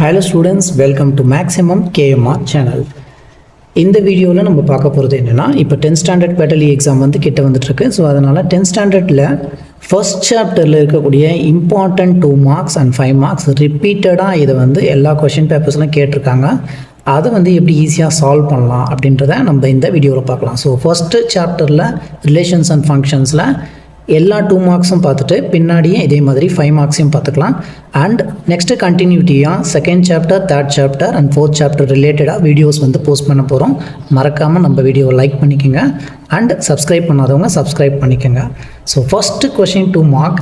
Hello students, welcome to Maximum KMR channel. இந்த வீடியோவில் நம்ம பார்க்க போகிறது என்னென்னா, இப்போ 10th ஸ்டாண்டர்ட் குவார்ட்டர்லி எக்ஸாம் வந்து கிட்ட வந்துட்டுருக்கு. ஸோ அதனால் 10th ஸ்டாண்டர்டில் ஃபர்ஸ்ட் சாப்டரில் இருக்கக்கூடிய இம்பார்ட்டன்ட் 2 மார்க்ஸ் அண்ட் 5 மார்க்ஸ் ரிப்பீட்டடாக இதை வந்து எல்லா கொஷின் பேப்பர்ஸ்லாம் கேட்டிருக்காங்க. அதை வந்து எப்படி ஈஸியாக சால்வ் பண்ணலாம் அப்படின்றத நம்ம இந்த வீடியோவில் பார்க்கலாம். ஸோ ஃபர்ஸ்ட்டு சாப்டரில் ரிலேஷன்ஸ் அண்ட் ஃபங்க்ஷன்ஸில் எல்லா 2 மார்க்ஸும் பார்த்துட்டு பின்னாடியே இதே மாதிரி 5 மார்க்ஸையும் பார்த்துக்கலாம். அண்ட் நெக்ஸ்ட்டு கண்டினியூட்டியாக second chapter, third chapter and fourth chapter ரிலேட்டடாக வீடியோஸ் வந்து போஸ்ட் பண்ண போகிறோம். மறக்காமல் நம்ம வீடியோவை லைக் பண்ணிக்கோங்க அண்ட் சப்ஸ்கிரைப் பண்ணாதவங்க சப்ஸ்கிரைப் பண்ணிக்கோங்க. So first question 2 mark,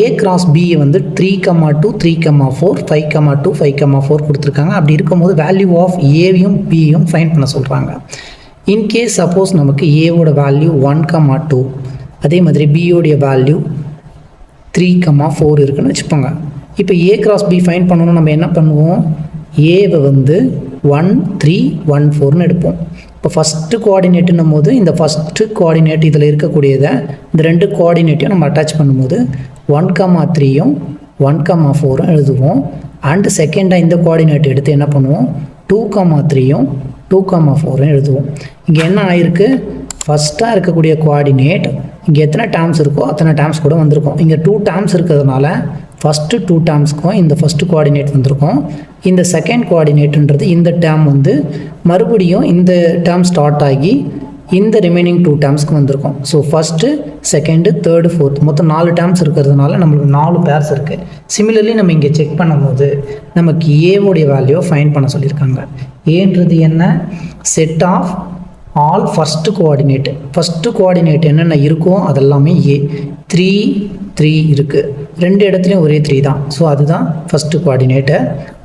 A cross B வந்து 3,2, 3,4, 5,2, 5,4 கொடுத்துருக்காங்க. அப்படி இருக்கும்போது வேல்யூ ஆஃப் ஏவையும் பியும் ஃபைண்ட் பண்ண சொல்கிறாங்க. இன்கேஸ் சப்போஸ் நமக்கு ஏவோட வேல்யூ 1,2, அதே மாதிரி பியோடைய வேல்யூ 3,4 இருக்குன்னு வச்சுப்போங்க. இப்போ ஏ கிராஸ் பி ஃபைண்ட் பண்ணணும். நம்ம என்ன பண்ணுவோம், ஏவை வந்து 1, 3, 1, 4ன்னு எடுப்போம். இப்போ ஃபஸ்ட்டு கோஆர்டினேட்டுன்னும் போது இந்த ஃபஸ்ட்டு கோஆர்டினேட் இதில் இருக்கக்கூடியதை இந்த 2 கோஆர்டினேட்டையும் நம்ம அட்டாச் பண்ணும்போது 1,3யும் 1,4ம் எழுதுவோம். அண்டு செகண்டாக இந்த கோஆர்டினேட் எடுத்து என்ன பண்ணுவோம், 2,3யும் 2,4ம் எழுதுவோம். இங்கே என்ன ஆயிருக்கு, ஃபஸ்ட்டாக இருக்கக்கூடிய கோஆர்டினேட் இங்கே எத்தனை டேர்ம்ஸ் இருக்கோ அத்தனை டேர்ம்ஸ் கூட வந்திருக்கும். இங்கே 2 டேர்ம்ஸ் இருக்கிறதுனால ஃபஸ்ட்டு 2 டேர்ம்ஸ்க்கும் இந்த ஃபஸ்ட்டு கோஆர்டினேட் வந்திருக்கும். இந்த செகண்ட் கோஆர்டினேட்டுன்றது இந்த டேர்ம் வந்து மறுபடியும் இந்த டேர்ம் ஸ்டார்ட் ஆகி இந்த ரிமைனிங் 2 டேர்ம்ஸ்க்கு வந்திருக்கும். So first, second, third, fourth மொத்தம் 4 டேர்ம்ஸ் இருக்கிறதுனால நம்மளுக்கு 4 பேர்ஸ் இருக்குது. சிமிலர்லி நம்ம இங்கே செக் பண்ணும்போது நமக்கு ஏவோடைய வேல்யூ ஃபைண்ட் பண்ண சொல்லியிருக்காங்க. ஏன்றது என்ன, set of all first coordinate. First coordinate என்னென்ன இருக்கோ அதெல்லாமே ஏ. 3, 3 இருக்குது, 2 இடத்துலையும் ஒரே 3 தான். ஸோ அதுதான் ஃபஸ்ட்டு கோஆர்டினேட்டு.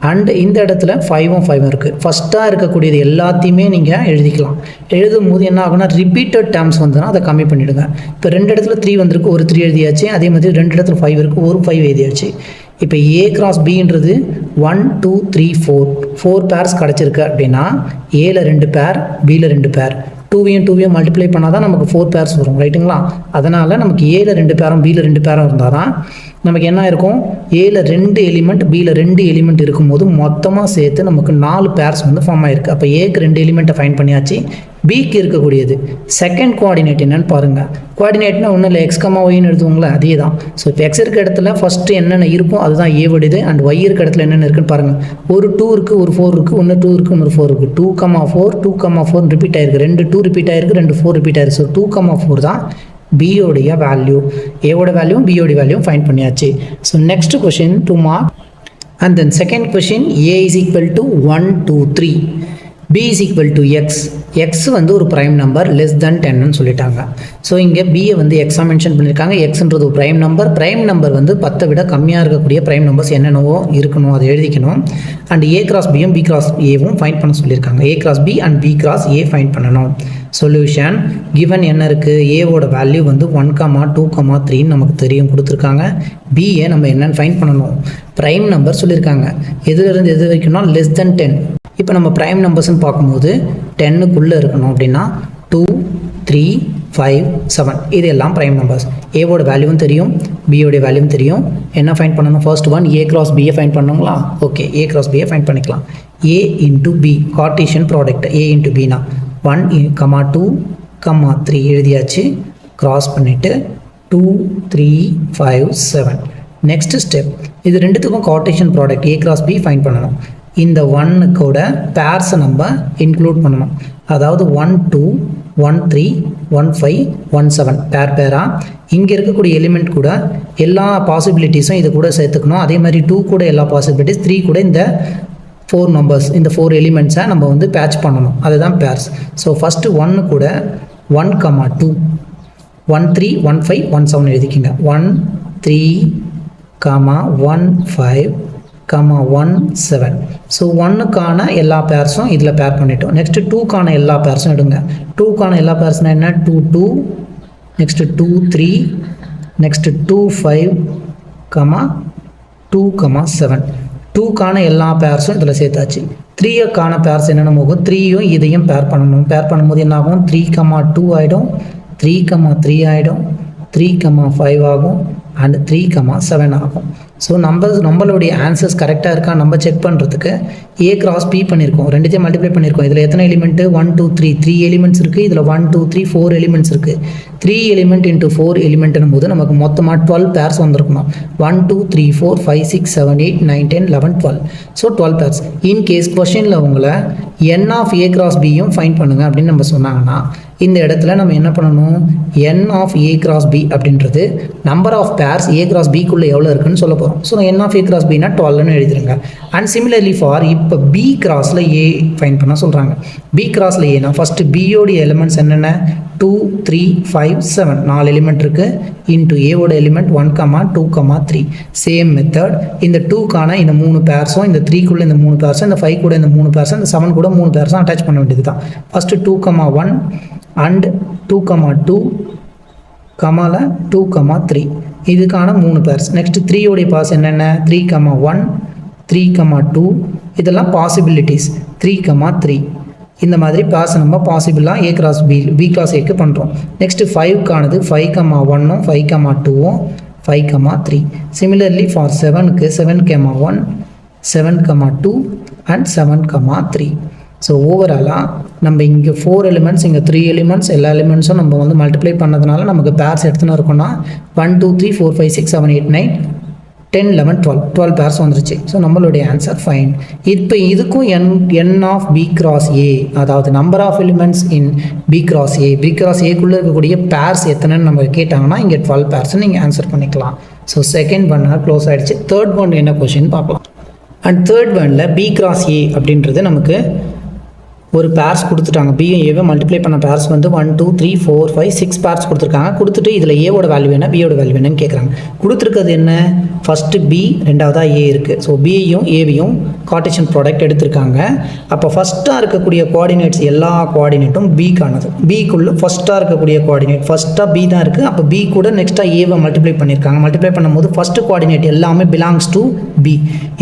அண்டு இந்த இடத்துல 5ம் 5ம் இருக்குது. ஃபஸ்ட்டாக இருக்கக்கூடியது எல்லாத்தையுமே நீங்கள் எழுதிக்கலாம். எழுதும் போது என்ன ஆகுனா, ரிப்பீட்டட் டேர்ம்ஸ் வந்துன்னா அதை கம்மி பண்ணிவிடுங்க. இப்போ 2 இடத்துல 3 வந்திருக்கு, ஒரு 3 எழுதியாச்சு. அதே மாதிரி 2 இடத்துல 5 இருக்குது, ஒரு 5 எழுதியாச்சு. இப்போ ஏ கிராஸ் பின்றது 1, 2, 3, 4 பேர்ஸ் கிடச்சிருக்கு அப்படின்னா ஏல 2 பேர், பியில் 2 பேர், 2வையும் மல்டிப்ளை பண்ணால் தான் நமக்கு 4 பேர்ஸ் வரும், ரைட்டுங்களா? அதனால் நமக்கு ஏல 2 பேரும் பியில் 2 பேரும் இருந்தால் தான் நமக்கு என்ன இருக்கும், ஏல 2 எலிமெண்ட், பியில் 2 எலிமெண்ட் இருக்கும்போது மொத்தமாக சேர்த்து நமக்கு 4 பேர்ஸ் வந்து ஃபார்ம் ஆகிருக்கு. அப்போ ஏக்கு 2 எலிமெண்ட்டை ஃபைண்ட் பண்ணியாச்சு. பிக்கு இருக்கக்கூடியது செகண்ட் கோஆர்டினேட் என்னென்னு பாருங்கள். கோஆர்டினேட்னா ஒன்றும் இல்லை, எக்ஸ் கமா ஒய்ன்னு எழுதுவோங்களா, அதே தான். ஸோ இப்போ எக்ஸ் இருக்க இடத்துல ஃபஸ்ட்டு என்னென்ன இருக்கும் அதுதான் ஏவோடையது. அண்ட் ஒய் இருக்க இடத்துல என்னென்ன இருக்குன்னு பாருங்கள். ஒரு 2 இருக்குது, ஒரு 4 இருக்குது, ஒன்று 2 இருக்குது, இன்னொரு 4 இருக்குது. 2,4, 2,4 ரிப்பீட் ஆயிருக்கு, 2 2 ரிப்பீட் ஆயிருக்கு, 2 4 ரிப்பீட் ஆயிருக்கு. ஸோ 2,4 தான் பியோடைய வேல்யூ. ஏவோட வேல்யூ பியோடைய வேல்யூ ஃபைண்ட் பண்ணியாச்சு. So next question 2 mark. And then second question, A is equal to 1, 2, 3, b is equal to x. x வந்து ஒரு ப்ரைம் நம்பர் லெஸ் தென் 10ன்னு சொல்லிட்டாங்க. ஸோ இங்கே பியை வந்து எக்ஸாக மென்ஷன் பண்ணியிருக்காங்க. எக்ஸ்ன்றது ஒரு ப்ரைம் நம்பர். ப்ரைம் நம்பர் வந்து 10 விட கம்மியாக இருக்கக்கூடிய ப்ரைம் நம்பர்ஸ் என்னென்னவோ இருக்கணும், அதை எழுதிக்கணும். அண்ட் ஏ கிராஸ் பியும் பி கிராஸ் ஏவும் ஃபைண்ட் பண்ண சொல்லியிருக்காங்க. A cross B and B cross A find பண்ணணும். சொல்யூஷன் கிவன் என்ன இருக்குது, ஏவோட வேல்யூ வந்து 1, 2, 3ன்னு நமக்கு தெரியும் கொடுத்துருக்காங்க. பிஏ நம்ம என்னென்னு ஃபைண்ட் பண்ணணும், ப்ரைம் நம்பர் சொல்லியிருக்காங்க. எதுலேருந்து எது வரைக்கும்னா லெஸ் தென் 10. இப்போ நம்ம ப்ரைம் நம்பர்ஸ்ன்னு பார்க்கும்போது 10க்குள்ளே இருக்கணும் அப்படின்னா 2, 3, 5, 7 இது எல்லாம் ப்ரைம் நம்பர்ஸ். ஏவோட வேல்யூவும் தெரியும், பியோடைய வேல்யூவும் தெரியும். என்ன ஃபைண்ட் பண்ணணும், ஃபர்ஸ்ட் ஒன் ஏ கிராஸ் பியை ஃபைண்ட் பண்ணுங்களா? ஓகே, ஏ கிராஸ் பியை ஃபைண்ட் பண்ணிக்கலாம். ஏ into B Cartesian product. A into பினா 1, 2, 3 எழுதியாச்சு. கிராஸ் பண்ணிவிட்டு 2, 3, 5, 7. நெக்ஸ்ட் ஸ்டெப், இது ரெண்டுத்துக்கும் Cartesian product A cross B find பண்ணணும். இந்த 1 கூட பேர்ஸை நம்ம இன்க்ளூட் பண்ணணும். அதாவது 1, 2, 1, 3, 1, 5, 1, 7 பேராக இங்கே இருக்கக்கூடிய எலிமெண்ட் கூட எல்லா பாசிபிலிட்டிஸும் இது கூட சேர்த்துக்கணும். அதே மாதிரி 2 கூட எல்லா பாசிபிலிட்டிஸ், 3 கூட இந்த 4 நம்பர்ஸ், இந்த 4 எலிமெண்ட்ஸை நம்ம வந்து பேட்ச் பண்ணணும். அதுதான் பேர்ஸ். ஸோ ஃபஸ்ட்டு 1 கூட 1, 2, 1, 3, 1, 5, 1, 7 எழுதிக்கிங்க. 1, 3, 1, 5, 1, 7. ஸோ 1க்கான எல்லா பேர்ஸும் இதில் பேர் பண்ணிட்டோம். நெக்ஸ்ட்டு 2க்கான எல்லா பேர்ஸும் எடுங்க. 2க்கான எல்லா பேர்ஸ்னால் என்ன, 2, 2, நெக்ஸ்ட்டு 2, 3, நெக்ஸ்ட்டு 2, 5, 2, 7. 2க்கான எல்லா பேர்ஸும் இதில் சேர்த்தாச்சு. 3க்கான பேர்ஸ் என்னென்ன போகும், 3யும் இதையும் பேர் பண்ணணும். பேர் பண்ணும்போது என்ன ஆகும், 3, 2 ஆகிடும், 3, 3 ஆகிடும், 3, 5 ஆகும், அண்ட் 3, 7 ஆகும். ஸோ நம்மளுடைய ஆன்சர்ஸ் கரெக்டாக இருக்கா நம்ம செக் பண்ணுறதுக்கு A cross B பண்ணியிருக்கோம், ரெண்டுத்தையும் மல்டிப்ளை பண்ணியிருக்கோம். இதில் எத்தனை எலிமெண்ட்டு 1 2 3 3 எலிமெண்ட்ஸ் இருக்குது. இதில் 1 2 3 4 எலிமெண்ட்ஸ் இருக்குது. 3 எலிமெண்ட் இன்ட்டு 4 எலிமெண்ட்னும் போது நமக்கு மொத்தமாக 12 பேர்ஸ் வந்திருக்கணும். 1 2 3 4 5 6 7 8 9 10 11 12. So 12 purse. இன்கேஸ் கொஷனில் உங்களை n ஆஃப் A cross Bயும் ஃபைண்ட் பண்ணுங்கள் அப்படின்னு நம்ம சொன்னாங்கன்னா இந்த இடத்துல நம்ம என்ன பண்ணணும், n of A cross B அப்படின்றது number of pairs A cross Bக்குள்ளே எவ்வளோ இருக்குன்னு சொல்ல போகிறோம். So n of A cross Bனா 12ன்னு எழுதிருங்க. அண்ட் சிமிலர்லி ஃபார் இப்போ B கிராஸில் A ஃபைண்ட் பண்ண சொல்கிறாங்க. B கிராஸில் ஏன்னா ஃபஸ்ட்டு பியோடைய எலிமெண்ட்ஸ் என்னென்ன 2 3 5 7 4 எலிமெண்ட் இருக்குது. இன்ட்டு ஏவோட எலிமெண்ட் 1 2 3. சேம் மெத்தட் இந்த 2க்கான இந்த 3 பேர்ஸும் இந்த 3க்குள்ளே இந்த 3 பேர்ஸும் இந்த 5 கூட இந்த 3 பேர்ஸும் இந்த 7 கூட 3 பேர்ஸும் அட்டாச் பண்ண வேண்டியது தான். ஃபஸ்ட்டு 2 1 அண்ட் 2 2 கமால 2 3 இதுக்கான 3 பேர்ஸ். நெக்ஸ்ட் 3 உடைய பாஸ் என்னென்ன 3 1 3 2 இதெல்லாம் பாசிபிலிட்டிஸ் 3 3 இந்த மாதிரி பாஸ் நம்ம பாசிபிளாக A cross B cross Aக்கு பண்ணுறோம். நெக்ஸ்ட்டு 5க்கானது 5 1 5 2 5 3. சிமிலர்லி ஃபார் 7க்கு 7 1 7 2 அண்ட் 7 3. ஸோ ஓவராலாக நம்ம இங்கே 4 எலிமெண்ட்ஸ் இங்கே 3 எலிமெண்ட்ஸ் எல்லா எலிமெண்ட்ஸும் நம்ம வந்து மல்டிப்ளை பண்ணதுனால நமக்கு பேர்ஸ் எடுத்துன்னு இருக்கோம்னா 1 2 3 4 5 6 7 8 9 10 11 12 பேர்ஸ் வந்துருச்சு. ஸோ நம்மளுடைய ஆன்சர் ஃபைன். இப்போ இதுக்கும் n of B cross A அதாவது number of elements in B cross Aக்குள்ளே இருக்கக்கூடிய பேர்ஸ் எத்தனைன்னு நம்ம கேட்டாங்கன்னா இங்கே 12 பேர்ஸ் நீங்கள் ஆன்சர் பண்ணிக்கலாம். ஸோ செகண்ட் ஒன்னால் க்ளோஸ் ஆகிடுச்சு. தேர்ட் ஒன் என்ன கொஷின் பார்க்கலாம். அண்ட் தேர்ட் ஒனில் B cross A அப்படின்றது நமக்கு ஒரு பேர்ஸ் கொடுத்துட்டாங்க. பியும் ஏவை மல்டிப்ளை பண்ண பேர்ஸ் வந்து 1 2 3 4 5 6 பேர்ஸ் கொடுத்துருக்காங்க. கொடுத்துட்டு இதில் ஏவோட வேல்யூ என்ன பியோட வேல்யூ என்னன்னு கேட்குறாங்க. கொடுத்துருக்கிறது என்ன ஃபஸ்ட்டு பி ரெண்டாவதாக ஏ இருக்குது. ஸோ பியையும் ஏவியும் கார்ட்டீசியன் ப்ராடக்ட் எடுத்திருக்காங்க. அப்போ ஃபஸ்ட்டாக இருக்கக்கூடிய கோஆர்டினேட்ஸ் எல்லா கோஆர்டினேட்டும் பிக்கானது. பிக்குள்ளே ஃபஸ்ட்டாக இருக்கக்கூடிய கோஆர்டினேட் ஃபஸ்ட்டாக பி தான் இருக்குது. அப்போ பி கூட நெக்ஸ்ட்டாக ஏவை மல்டிப்ளை பண்ணியிருக்காங்க. மல்டிப்ளை பண்ணும்போது ஃபஸ்ட்டு கோஆர்டினேட் எல்லாமே பிலாங்ஸ் டு பி.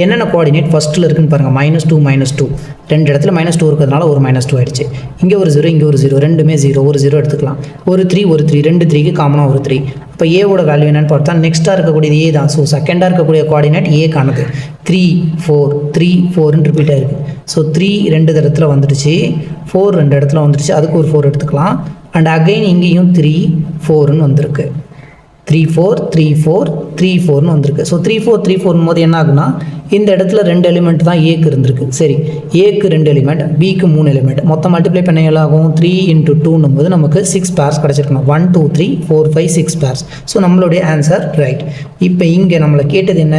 என்னென்ன கோஆர்டினேட் ஃபஸ்ட்டில் இருக்குன்னு பாருங்கள் -2 -2 ரெண்டு இடத்துல -2 இருக்கிறதுனால ஒரு -2 ஆகிடுச்சு. இங்கே ஒரு 0 இங்கே ஒரு 0 ரெண்டுமே 0 ஒரு 0 எடுத்துக்கலாம். ஒரு 3 ரெண்டு 3க்கு காமனாக ஒரு 3. இப்போ ஏவோட வேல்யூ என்னென்னு பார்த்தா நெக்ஸ்ட்டாக இருக்கக்கூடியது ஏ தான். ஸோ செகண்டாக இருக்கக்கூடிய கோஆர்டினேட் ஏக்கானது 3 4 ரிப்பீட் ஆகிருக்கு. ஸோ 3 ரெண்டு இடத்துல வந்துடுச்சு, 4 ரெண்டு இடத்துல வந்துடுச்சு, அதுக்கு ஒரு 4 எடுத்துக்கலாம். அண்ட் அகைன் இங்கேயும் 3 4ன்னு வந்திருக்கு. 3 4 வந்திருக்கு. ஸோ 3 4 போது என்ன ஆகுனா இந்த இடத்துல 2 எலிமெண்ட் தான் ஏக்கு இருந்திருக்கு. சரி, ஏக்கு 2 எலிமெண்ட், பிக்கு 3 எலிமெண்ட், மொத்தம் மல்டிப்ளை பண்ண எவ்வளோ ஆகும் 3 × 2 போது நமக்கு 6 பேர்ஸ் கிடச்சிருக்கணும். 1 2 3 4 5 6 பேர்ஸ். ஸோ நம்மளுடைய ஆன்சர் ரைட். இப்போ இங்கே நம்மளை கேட்டது என்ன,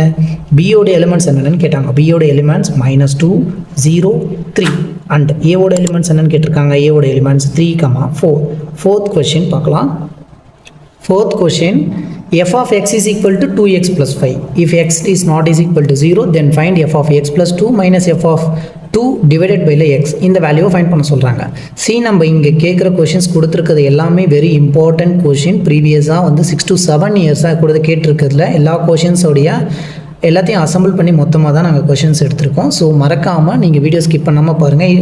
பியோடைய எலிமெண்ட்ஸ் என்னென்னு கேட்டாங்க. பியோட எலிமெண்ட்ஸ் -2 0 3 அண்ட் ஏவோட எலிமெண்ட்ஸ் என்னென்னு கேட்டிருக்காங்க. ஏவோட எலிமெண்ட்ஸ் 3 4. ஃபோர்த் கொஸ்டின் பார்க்கலாம். Fourth question, f of x is equal to 2x plus 5. If x is not is equal to 0, then find f of x plus 2 minus f of 2 divided by x. இந்த வேல்யூவை find பண்ண சொல்கிறாங்க. நம்ம இங்கே கேட்குற questions கொடுத்துருக்கிறது எல்லாமே very important question. ப்ரீவியஸாக வந்து 6 to 7 இயர்ஸாக கூட கேட்டிருக்கிறதுல எல்லா கொஷின்ஸோடைய எல்லாத்தையும் அசம்பிள் பண்ணி மொத்தமாக தான் நாங்கள் கொஷின்ஸ் எடுத்திருக்கோம். ஸோ மறக்காமல் நீங்கள் வீடியோ ஸ்கிப் பண்ணாமல் பாருங்கள்.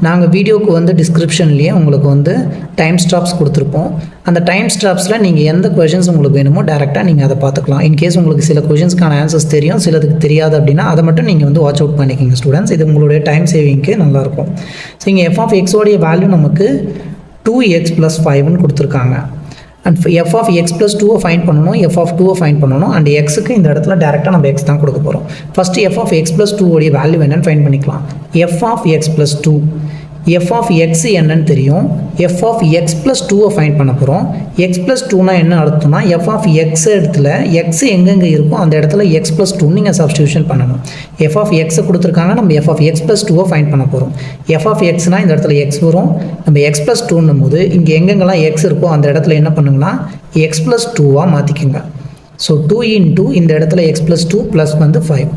நாங்கள் வீடியோக்கு வந்து டிஸ்கிரிப்ஷன்லேயே உங்களுக்கு வந்து டைம் ஸ்டாப்ஸ் கொடுத்துருப்போம். அந்த டைம் ஸ்டாப்ஸில் நீங்கள் எந்த கொஷின்ஸ் உங்களுக்கு வேணுமோ டேரெக்டாக நீங்கள் அதை பார்த்துக்கலாம். இன்கேஸ் உங்களுக்கு சில கொஷின்ஸ்க்கான ஆன்சர்ஸ் தெரியும், சிலதுக்கு தெரியாது அப்படின்னா அதை மட்டும் நீங்கள் வந்து வாட்ச் அவுட் பண்ணிக்கிங்க ஸ்டூடெண்ட்ஸ். இது உங்களுடைய டைம் சேவிங்க்கு நல்லாயிருக்கும். ஸோ இங்கே f of x உடைய வேல்யூ நமக்கு 2x plus 5ன்னு கொடுத்துருக்காங்க. And f of x plus 2 find பண்ணணும், f of 2 ஃபைண்ட் பண்ணணும். அண்ட் எக்ஸுக்கு இந்த இடத்துல டேரெக்டாக நம்ம எக்ஸ் தான் கொடுக்க போகிறோம். First f of x plus 2 உடைய வேல்யூ என்னென்னு ஃபைண்ட் பண்ணிக்கலாம். f of x plus 2 f of x என்னன்னு தெரியும். f of x plus 2 find பண்ண போகிறோம். x plus 2னா என்ன அர்த்தம்னா f of x இடத்துல x எங்கெங்கே இருக்கும் அந்த இடத்துல x plus 2 நீங்கள் சப்ஸ்டியூஷன் பண்ணணும். f of x கொடுத்துருக்காங்க, நம்ம f of x plus 2 find பண்ண போகிறோம். f of xனா இந்த இடத்துல x வரும், நம்ம x plus 2ன்னும் போது இங்கே எங்கெங்கெல்லாம் x இருக்கோ அந்த இடத்துல என்ன பண்ணுங்கன்னா x plus 2வாக மாற்றிக்குங்க. ஸோ 2 × இந்த இடத்துல x plus 2 ப்ளஸ் வந்து 5.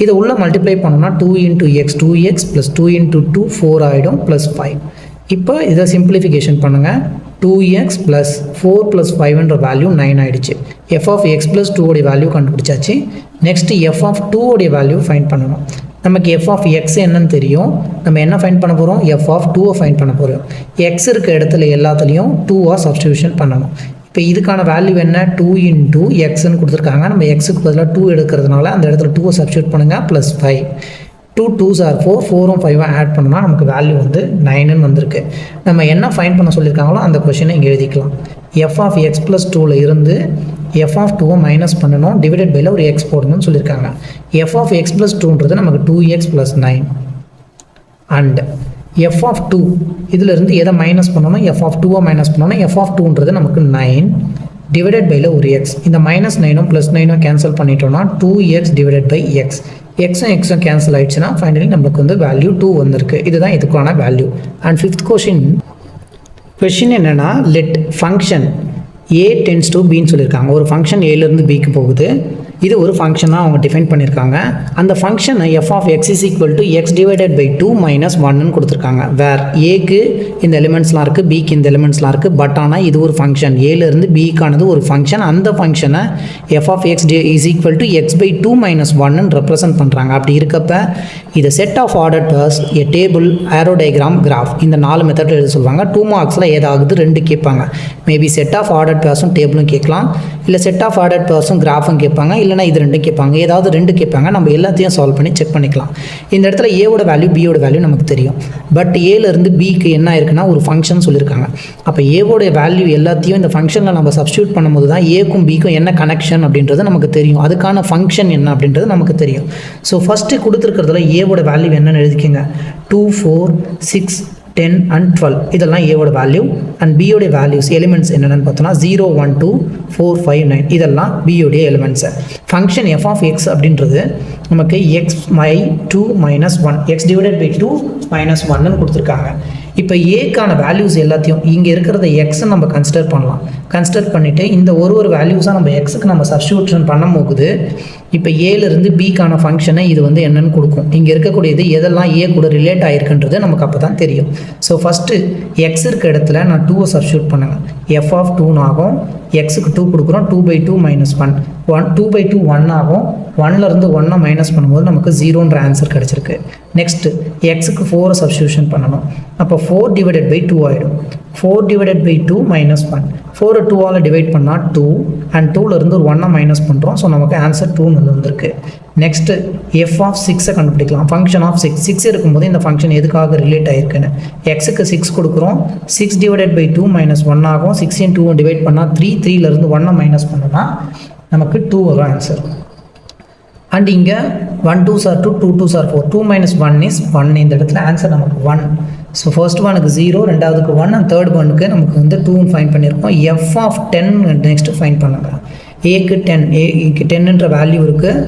இதை உள்ள மல்டிப்ளை பண்ணோம்னா 2 × x 2x ப்ளஸ் 2 × 2 4 ஆகிடும் ப்ளஸ் 5. இப்போ இதை சிம்பிளிஃபிகேஷன் பண்ணுங்கள். 2x ப்ளஸ் 4 ப்ளஸ் 5ன்ற வேல்யூ 9 ஆகிடுச்சு. f of x ப்ளஸ் 2 உடைய வேல்யூ கண்டுபிடிச்சாச்சு. நெக்ஸ்ட்டு f of 2 உடைய வேல்யூ ஃபைண்ட் பண்ணணும். நமக்கு f of x என்னன்னு தெரியும். நம்ம என்ன ஃபைண்ட் பண்ண போகிறோம், f of 2 ஃபைண்ட் பண்ண போகிறோம். x இருக்க இடத்துல எல்லாத்துலேயும் 2 சப்ஸ்டியூஷன் பண்ணணும். இப்போ இதுக்கான வேல்யூ என்ன 2 இன்டூ எக்ஸ்ன்னு கொடுத்துருக்காங்க. நம்ம எக்ஸுக்கு பதிலாக 2 எடுக்கிறதுனால அந்த இடத்துல 2 சப்ஸ்டியூட் பண்ணுங்கள் ப்ளஸ் 5. 2 2s are 4, 4 5 ஆட் பண்ணோம்னா நமக்கு வேல்யூ வந்து 9ன்னு வந்திருக்கு. நம்ம என்ன ஃபைண்ட் பண்ண சொல்லியிருக்காங்களோ அந்த கொஷினை இங்கே எழுதிக்கலாம். f of x plus 2ல் இருந்து f of 2 மைனஸ் பண்ணணும், டிவைடட் பையில் ஒரு x போடணும்னு சொல்லியிருக்காங்க. f of x plus 2ன்றது நமக்கு 2x plus 9 and f of 2 இதிலிருந்து எதை மைனஸ் பண்ணணும், f of 2 மைனஸ் பண்ணணும். f of 2ன்றது நமக்கு 9 டிவைடட் பையில் ஒரு x. இந்த மைனஸ் 9ம் ப்ளஸ் 9ம் கேன்சல் பண்ணிட்டோம்னா 2x டிவைடட் பை x. எக்ஸும் எக்ஸும் கேன்சல் ஆகிடுச்சுன்னா ஃபைனலி நம்மளுக்கு வந்து வேல்யூ 2 வந்திருக்கு. இதுதான் இதுக்கான வேல்யூ. அண்ட் ஃபிஃப்த் கொஷின் என்னென்னா let function a tends to bன்னு சொல்லியிருக்காங்க. ஒரு ஃபங்க்ஷன் ஏலேருந்து பிக்கு போகுது. இது ஒரு ஃபங்க்ஷனாக அவங்க டிஃபைன் பண்ணியிருக்காங்க. அந்த ஃபங்க்ஷனை f of x is equal to x divided by 2 minus 1ன்னு கொடுத்துருக்காங்க. வேர் ஏக்கு இந்த எலிமெண்ட்ஸ்லாம் இருக்குது, பிக்கு இந்த எலிமெண்ட்ஸ்லாம் இருக்குது. பட் ஆனால் இது ஒரு ஃபங்க்ஷன், ஏலேருந்து பிக்கானது ஒரு ஃபங்க்ஷன். அந்த ஃபங்க்ஷனை f of x is equal to x by 2 minus 1ன்னு ரெப்ரசன்ட் பண்ணுறாங்க. அப்படி இருக்கப்ப இது set of ordered pairs a table arrow diagram graph இந்த 4 மெத்தடில் எழுத சொல்லுவாங்க. 2 மார்க்ஸில் ஏதாவது 2 கேட்பாங்க. மேபி செட் ஆஃப் ஆர்டர் பர்ஸும் டேபிளும் கேட்கலாம், இல்லை செட் ஆஃப் ஆர்டர் பர்ஸும் கிராஃபும் கேட்பாங்க, இல்லைனா இது 2 கேட்பாங்க. ஏதாவது 2 கேட்பாங்க. நம்ம எல்லாத்தையும் சால்வ் பண்ணி செக் பண்ணிக்கலாம். இந்த இடத்துல ஏவோட வேல்யூ பியோட வேல்யூ நமக்கு தெரியும். பட் ஏலேருந்து பிக்கு என்ன இருக்குன்னா ஒரு ஃபங்க்ஷன் சொல்லியிருக்காங்க. அப்போ ஏவோட வேல்யூ எல்லாத்தையும் இந்த ஃபங்க்ஷனில் நம்ம சப்ஸ்டியூட் பண்ணும்போது தான் ஏக்கும் பிக்கும் என்ன கனெக்ஷன் அப்படின்றது நமக்கு தெரியும். அதுக்கான ஃபங்க்ஷன் என்ன அப்படின்றது நமக்கு தெரியும். ஸோ ஃபஸ்ட்டு கொடுத்துருக்கிறதுல ஏவோட வேல்யூ என்னென்னு எழுதிக்கோங்க. 2 4 6 10 and 12 இதெல்லாம் ஏவோட வேல்யூ. அண்ட் பியோடைய வேல்யூஸ் எலிமெண்ட்ஸ் என்னென்னு பார்த்தோன்னா 0 1 2 4 5 9 இதெல்லாம் பியோடைய elements. Function f of x அப்படின்றது நமக்கு x by 2 minus 1 x divided by 2 minus 1ன்னு கொடுத்துருக்காங்க. இப்போ ஏக்கான வேல்யூஸ் எல்லாத்தையும் இங்கே இருக்கிறத எக்ஸை நம்ம கன்சிடர் பண்ணலாம். கன்சிடர் பண்ணிவிட்டு இந்த ஒரு வேல்யூஸாக நம்ம எக்ஸுக்கு நம்ம சப்ஸ்டியூஷன் பண்ணும் போகுது இப்போ ஏலேருந்து பிக்கான ஃபங்க்ஷனை இது வந்து என்னென்னு கொடுக்கும். இங்கே இருக்கக்கூடியது எதெல்லாம் ஏ கூட ரிலேட் ஆகிருக்குன்றது நமக்கு அப்போ தான் தெரியும். ஸோ ஃபஸ்ட்டு எக்ஸ் இருக்க இடத்துல நான் 2 சப்ஸ்டியூட் பண்ணுங்கள். எஃப் ஆஃப் 2 ஆகும். எக்ஸுக்கு 2 கொடுக்குறோம். 2 by 2 minus 1 2 by 2 1 ஆகும். 1லேருந்து 1 மைனஸ் பண்ணும்போது நமக்கு 0ன்ற ஆன்சர் கிடச்சிருக்கு. நெக்ஸ்ட்டு எக்ஸுக்கு 4 சப்ஸ்டியூஷன் பண்ணணும். அப்போ 4 டிவைடட் பை 2 ஆகிடும். 4 டிவைடட் பை 2 minus 1 4 2ஆல் டிவைட் பண்ணால் 2 அண்ட் 2லேருந்து ஒரு 1 மைனஸ் பண்ணுறோம். ஸோ நமக்கு ஆன்சர் 2 வந்துருக்கு. நெக்ஸ்ட்டு எஃப் ஆஃப் 6 கண்டுபிடிக்கலாம். ஃபங்க்ஷன் ஆஃப் 6 இருக்கும்போது இந்த ஃபங்க்ஷன் எதுக்காக ரிலேட் ஆகிருக்குன்னு எக்ஸுக்கு 6 கொடுக்குறோம். 6 டிவைடட் பை 2 minus 1 ஆகும். 6 2 டிவைட் பண்ணால் 3 3லேருந்து 1 மைனஸ் பண்ணோன்னா நமக்கு 2 வரும் ஆன்சர். அண்ட் இங்கே 1 2s are 2 2 2s are 4 2 minus 1 is 1. இந்த இடத்துல ஆன்சர் நமக்கு 1. ஸோ ஃபர்ஸ்ட் ஒனுக்கு 0, ரெண்டாவதுக்கு 1 அண்ட் தேர்ட் ஒனுக்கு நமக்கு வந்து 2 ஃபைன் பண்ணியிருக்கோம். எஃப் ஆஃப் 10 நெக்ஸ்ட்டு ஃபைன் பண்ணுங்க. ஏக்கு 10 ஏக்கு 10ன்ற வேல்யூ இருக்குது.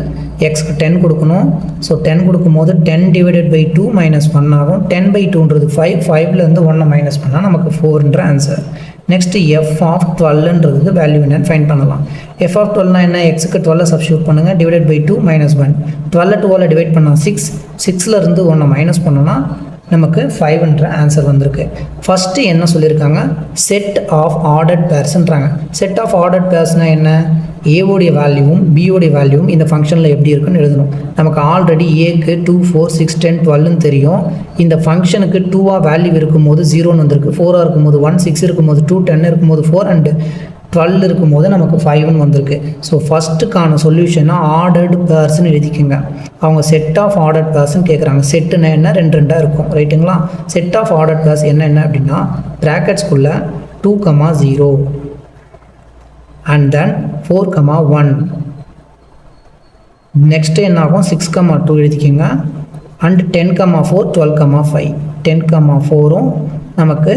எக்ஸ்க்கு 10 கொடுக்கணும். ஸோ 10 கொடுக்கும்போது 10 டிவைடட் பை 2 minus 1 ஆகும். 10 by 2ன்றது 5 5லேருந்து 1 மைனஸ் பண்ணால் நமக்கு 4ன்ற ஆன்சர். நெக்ஸ்ட்டு எஃப் ஆஃப் 12ன்றதுக்கு வேல்யூ என்னன்னு ஃபைன் பண்ணலாம். எஃப் ஆஃப் 12 என்ன எக்ஸுக்கு 12 சப்ஸ்டியூட் பண்ணுங்கள். டிவைடட் பை 2 minus 1 12 2ஆல் டிவைட் பண்ணால் 6 6லேருந்து 1 மைனஸ் பண்ணோன்னா நமக்கு 5ன்ற ஆன்சர் வந்திருக்கு. ஃபஸ்ட்டு என்ன சொல்லியிருக்காங்க, செட் ஆஃப் ஆர்டர்ட் பேர்ஸ்ன்றாங்க. செட் ஆஃப் ஆர்டர்ட் பேர்ஸ்னால் என்ன, ஏவோடைய வேல்யூவும் பியோடைய வேல்யூவும் இந்த ஃபங்க்ஷனில் எப்படி இருக்குன்னு எழுதணும். நமக்கு ஆல்ரெடி ஏக்கு 2 4 6 10 12ன்னு தெரியும். இந்த ஃபங்க்ஷனுக்கு 2ஆக வேல்யூ இருக்கும்போது 0ன்னு வந்திருக்கு. 4ஆக இருக்கும்போது 1 6 இருக்கும்போது 2 10 இருக்கும்போது 4 அண்டு 12 இருக்கும்போது நமக்கு 5ன்னு வந்திருக்கு. ஸோ ஃபஸ்ட்டுக்கான சொல்யூஷனாக ஆர்டர்டு பேர்ஸ்ன்னு எழுதிக்கோங்க. அவங்க செட் ஆஃப் ஆர்டர்ட் பேர்ஸ்ன்னு கேட்குறாங்க. செட்டுன்னா என்ன 2 2 இருக்கும் ரைட்டுங்களா. செட் ஆஃப் ஆர்டர்ட் பேர்ஸ் என்ன அப்படின்னா ப்ராக்கெட்ஸ்குள்ளே 2 0 அண்ட் தென் 4 1 நெக்ஸ்ட்டு என்ன ஆகும் 6 2 எழுதிக்கோங்க. அண்ட் 10 4 12 5 10 4ம் நமக்கு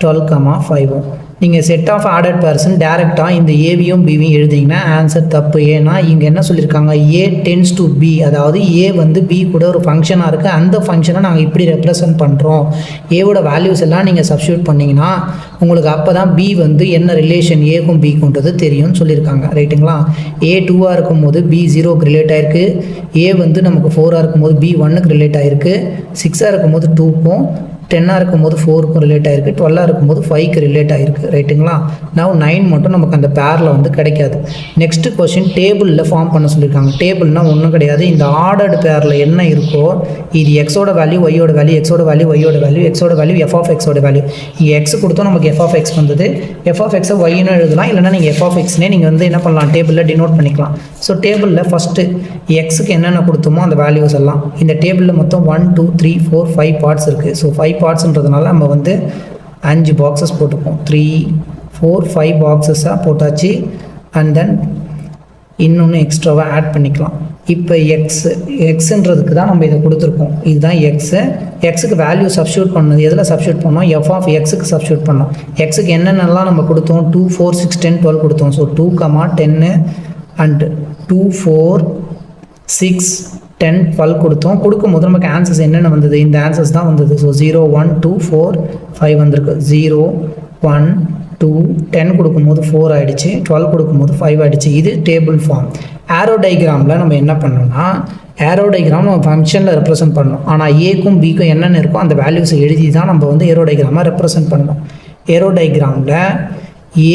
12 5ம். நீங்கள் செட் ஆஃப் ஆர்டர்ட் பேர்சன் டேரெக்டாக இந்த ஏவியும் பிவியும் எழுதிங்கன்னா ஆன்சர் தப்பு. ஏன்னா இங்கே என்ன சொல்லியிருக்காங்க, ஏ டென்ஸ் டு பி, அதாவது ஏ வந்து பி கூட ஒரு ஃபங்க்ஷனாக இருக்குது. அந்த ஃபங்க்ஷனை நாங்கள் இப்படி ரெப்ரசன்ட் பண்ணுறோம். ஏவோட வேல்யூஸ் எல்லாம் நீங்கள் சப்ஸ்டியூட் பண்ணிங்கன்னா உங்களுக்கு அப்போ தான் பி வந்து என்ன ரிலேஷன் ஏக்கும் பிக்குன்றது தெரியும்னு சொல்லியிருக்காங்க ரைட்டுங்களா. ஏ 2ஆக இருக்கும்போது பி 0க்கு ரிலேட் ஆகிருக்கு. ஏ வந்து நமக்கு 4ஆக இருக்கும்போது பி 1க்கு ரிலேட் ஆகிருக்கு. 6ஆக இருக்கும்போது 2க்கும் 10ஆக இருக்கும்போது 4க்கும் ரிலேட் ஆகிருக்கு, 12ஆக இருக்கும்போது 5க்கு ரிலேட் ஆகிருக்கு. ரைட்டுங்களா? நான் 9 மட்டும் நமக்கு அந்த பேரில் வந்து கிடைக்காது. நெக்ஸ்ட் கொஸ்டின் டேபிளில் ஃபார்ம் பண்ண சொல்லியிருக்காங்க. டேபிள்னால் ஒன்றும் கிடையாது, இந்த ஆர்டர்டு பேரில் என்ன இருக்கோ இது எக்ஸோட வேல்யூ ஒய்யோட வேல்யூ, எக்ஸோட வேல்யூ ஒய்யோட வேல்யூ, எக்ஸோட வேல்யூ எஃப் ஆஃப் எக்ஸோட வேல்யூ. இங்கே எக்ஸ் கொடுத்தோம், நமக்கு எஃப் ஆஃப் எக்ஸ் வந்தது. எஃப் ஆஃப் எக்ஸை ஒய்னு எழுதலாம், இல்லைனா நீங்கள் எஃப் ஆஃப் எக்ஸ்னே நீங்கள் வந்து என்ன பண்ணலாம், டேபிளில் டினோட் பண்ணிக்கலாம். ஸோ டேபிளில் ஃபஸ்ட்டு எக்ஸுக்கு என்னென்ன கொடுத்தோமோ அந்த வேல்யூஸ் எல்லாம் இந்த டேபிளில் மொத்தம் 1 2 3 4 5 பார்ட்ஸ் இருக்குது. ஸோ 5 பார்ட்ஸ்ன்றதுனால நம்ம வந்து 5 பாக்ஸஸ் போட்டுப்போம். 3 4 5 பாக்ஸஸாக போட்டாச்சு. அண்ட் தென் இன்னொன்று எக்ஸ்ட்ராவாக ஆட் பண்ணிக்கலாம். இப்போ எக்ஸுன்றதுக்கு தான் நம்ம இதை கொடுத்துருக்கோம். இதுதான் எக்ஸுக்கு வேல்யூ சப்ஸ்டியூட் பண்ணது. எதில் சப்ஸ்டியூட் பண்ணோம்? எஃப் ஆஃப் எக்ஸுக்கு சப்ஸ்டியூட் பண்ணோம். எக்ஸுக்கு என்னென்னலாம் நம்ம கொடுத்தோம்? 2 4 6 10 12 கொடுத்தோம். ஸோ 2, 10 அண்ட் 2 4 6 10 12 கொடுத்தோம். கொடுக்கும்போது நமக்கு ஆன்சர்ஸ் என்னென்ன வந்தது? இந்த ஆன்சர்ஸ் தான் வந்தது. ஸோ 0 1 2 4 5 வந்திருக்கு. 0 1 2 10 கொடுக்கும்போது 4 ஆகிடுச்சு, 12 கொடுக்கும்போது 5 ஆகிடுச்சு. இது டேபிள் ஃபார்ம். ஆரோ டைக்ராமில் நம்ம என்ன பண்ணோம்னா, ஏரோ டைக்ராம் நம்ம ஃபங்க்ஷனில் ரெப்ரசென்ட் பண்ணணும். ஆனால் ஏக்கும் பிக்கும் என்னென்ன இருக்கோ அந்த வேல்யூஸை எழுதி தான் நம்ம வந்து ஏரோ டைக்ராமை ரெப்ரசென்ட் பண்ணணும். ஏரோ டைக்ராமில்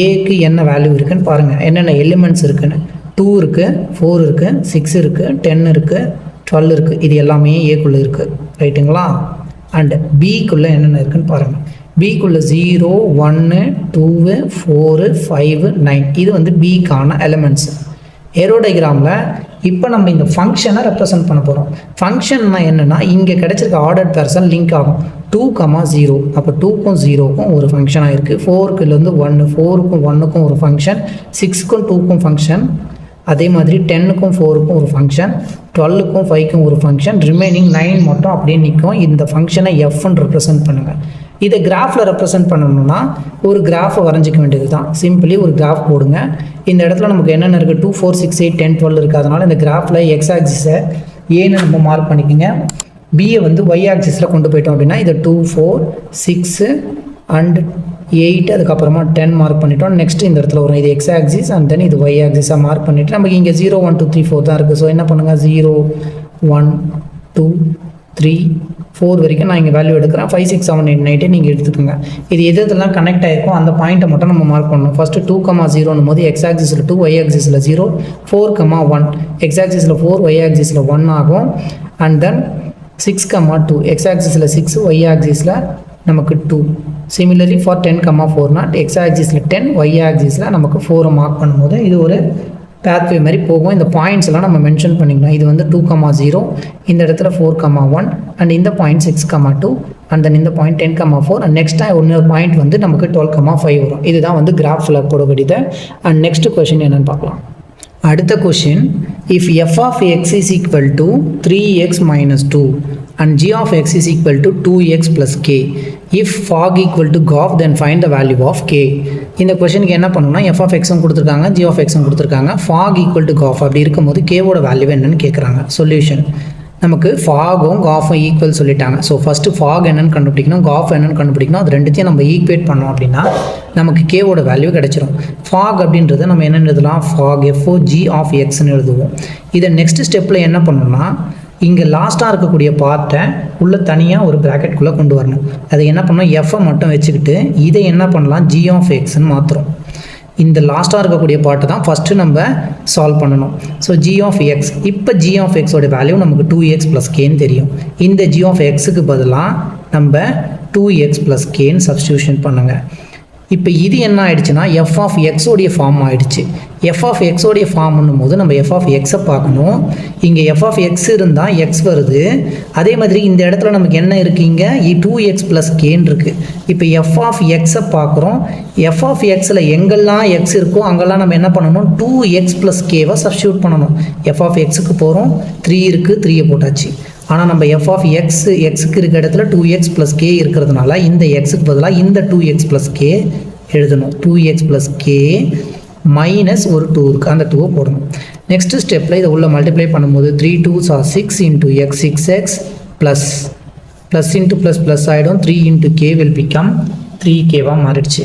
ஏக்கு என்ன வேல்யூ இருக்குதுன்னு பாருங்கள், என்னென்ன எலிமெண்ட்ஸ் இருக்குன்னு. 2 இருக்குது, 4 இருக்குது, 6 இருக்குது, 10 இருக்குது, 12 இருக்குது. இது எல்லாமே ஏக்குள்ளே இருக்குது. ரைட்டுங்களா? அண்டு பிக்குள்ளே என்னென்ன இருக்குதுன்னு பாருங்கள். பிக்குள்ளே 0 1 2 4 5 9 இது வந்து பிக்கான எலிமெண்ட்ஸ். ஏரோ டைக்ராமில் இப்போ நம்ம இந்த ஃபங்க்ஷனை ரெப்ரசென்ட் பண்ண போகிறோம். ஃபங்க்ஷன்னா என்னென்னா, இங்கே கிடச்சிருக்க ஆர்டர் பேர்ஸன் லிங்க் ஆகும். 2, 0 அப்போ 2க்கும் 0க்கும் ஒரு ஃபங்க்ஷனாக இருக்குது. 4க்குலேருந்து 1 4க்கும் 1க்கும் ஒரு ஃபங்க்ஷன், 6க்கும் 2க்கும் ஃபங்க்ஷன், அதே மாதிரி 10க்கும் 4க்கும் ஒரு ஃபங்க்ஷன், 12க்கும் 5க்கும் ஒரு ஃபங்க்ஷன், ரிமைனிங் 9 மட்டும் அப்படியே நிற்கும். இந்த ஃபங்க்ஷனை எஃப்னு ரெப்ரசென்ட் பண்ணுங்கள். இதை கிராஃபில் ரெப்ரசென்ட் பண்ணணும்னா ஒரு கிராஃபை வரைஞ்சிக்க வேண்டியது தான். சிம்பிளி ஒரு கிராஃப் போடுங்க. இந்த இடத்துல நமக்கு என்னென்ன இருக்குது? 2 4 6 8 10 12 இருக்குது. அதனால் இந்த கிராஃபில் எக்ஸ் ஆக்சிஸை ஏன்னு நம்ம மார்க் பண்ணிக்கோங்க. பியை வந்து ஒய் ஆக்சிஸில் கொண்டு போயிட்டோம் அப்படின்னா இதை 2 4 6 அண்ட் 8 அதுக்கப்புறமா 10 மார்க் பண்ணிட்டோம். நெக்ஸ்ட் இந்த இடத்துல வரும், இது எக்ஸ் ஆக்சிஸ் அண்ட் தென் இது ஒய் ஆக்சிஸாக மார்க் பண்ணிவிட்டு நமக்கு இங்கே 0 1 2 3 4 தான் இருக்குது. ஸோ என்ன பண்ணுங்கள், 0 1 2 3 4 வரைக்கும் நான் இங்கே வேல்யூ எடுக்கிறேன். 5 6 7 8 9 நீங்கள் எடுத்துக்கோங்க. இது எதெல்லாம் கனெக்ட் ஆகிருக்கும் அந்த பாயிண்ட்டை மட்டும் நம்ம மார்க் பண்ணணும். ஃபஸ்ட்டு 2, 0 போது எக்ஸ் ஆக்சிஸில் 2 ஒய் ஆக்சிஸில் 0, 4, 1 எக்ஸ் ஆக்சிஸில் 4 ஒய் ஆக்சிஸில் 1 ஆகும். அண்ட் தென் 6, 2 எக்ஸ் ஆக்சிஸில் 6 ஒய் ஆக்சிஸில் நமக்கு 2. சிமிலர்லி ஃபார் 10, 4னா எக்ஸ் ஆக்சிஸில் 10 ஒய் ஆக்சிஸில் நமக்கு 4 மார்க் பண்ணும்போது இது ஒரு பேத்வே மாதிரி போகும். இந்த பாயிண்ட்ஸ் எல்லாம் நம்ம மென்ஷன் பண்ணிக்கலாம். இது வந்து 2, 0 இந்த இடத்துல 4, 1 அண்ட் இந்த பாயிண்ட் 6, 2 அண்ட் தென் இந்த பாயிண்ட் 10, 4 அண்ட் நெக்ஸ்ட் இன்னொரு பாயிண்ட் வந்து நமக்கு 12, 5 வரும். இதுதான் வந்து கிராஃபில் போட வேண்டியது. அண்ட் நெக்ஸ்ட் கொஷின் என்னென்னு பார்க்கலாம். அடுத்த question, if f of x is equal to 3x minus 2 and g of x is equal to 2x plus k. If fog equal to golf, then find the value of k. இந்த கொஷனுக்கு என்ன பண்ணணும்னா, f of x கொடுத்துருக்காங்க, g of x கொடுத்துருக்காங்க, fog equal to golf அப்படி இருக்கும்போது k ஓட value என்னன்னு கேட்குறாங்க. சொல்யூஷன், நமக்கு ஃபாகும் காஃபும் ஈக்குவல் சொல்லிட்டாங்க. ஸோ ஃபஸ்ட்டு ஃபாக் என்னென்னு கண்டுபிடிக்கணும், காஃப் என்னென்னு கண்டுபிடிக்கணும். அது ரெண்டுத்தையும் நம்ம ஈக்குவேட் பண்ணோம் அப்படின்னா நமக்கு கேவோட வேல்யூ கிடச்சிரும். ஃபாக் அப்படின்றத நம்ம என்னென்னு எழுதலாம், ஃபாக் FOG ஆஃப் எக்ஸ்ன்னு எழுதுவோம். இதை நெக்ஸ்ட் ஸ்டெப்பில் என்ன பண்ணணும்னா, இங்கே லாஸ்ட்டாக இருக்கக்கூடிய பார்ட்டை உள்ளே தனியாக ஒரு ப்ராக்கெட்குள்ளே கொண்டு வரணும். அதை என்ன பண்ணணும், எஃப்ஐ மட்டும் வச்சுக்கிட்டு இதை என்ன பண்ணலாம், g of xன்னு மாற்றுறோம். இந்த லாஸ்ட்டாக இருக்கக்கூடிய பார்ட்டை தான் ஃபஸ்ட்டு நம்ம சால்வ் பண்ணணும். ஸோ g of x, இப்போ g of x ஓட வேல்யூ நமக்கு 2x + kன்னு தெரியும். இந்த g of xக்கு பதிலாக நம்ம 2x + kன்னு சப்ஸ்டியூஷன் பண்ணுங்கள். இப்போ இது என்ன ஆயிடுச்சுன்னா f of x உடைய ஃபார்ம் ஆயிடுச்சு. f of x உடைய ஃபார்ம்னும் போது நம்ம f of x பார்க்கணும். இங்கே f of x இருந்தால் x வருது. அதே மாதிரி இந்த இடத்துல நமக்கு என்ன இருக்குது, இங்கே 2x + kன்னு இருக்குது. இப்போ f of x பார்க்குறோம். f of xல எங்கெல்லாம் x இருக்கோ அங்கெல்லாம் நம்ம என்ன பண்ணணும், 2x + kவை சப்ஸ்டியூட் பண்ணணும். f of xக்கு போகிறோம், 3 இருக்குது, 3யை போட்டாச்சு. ஆனால் நம்ம f of xக்கு இருக்க இடத்துல 2x + k இருக்கிறதுனால இந்த xக்கு பதிலாக இந்த 2x + k எழுதணும். 2x + k மைனஸ் ஒரு 2 இருக்குது, அந்த 2வை போடணும். நெக்ஸ்ட் ஸ்டெப்பில் இதை உள்ள மல்டிப்ளை பண்ணும்போது 3 2s are 6 × x 6x plus into plus ஆகிடும். 3 × k will become 3kவாக மாறிடுச்சு.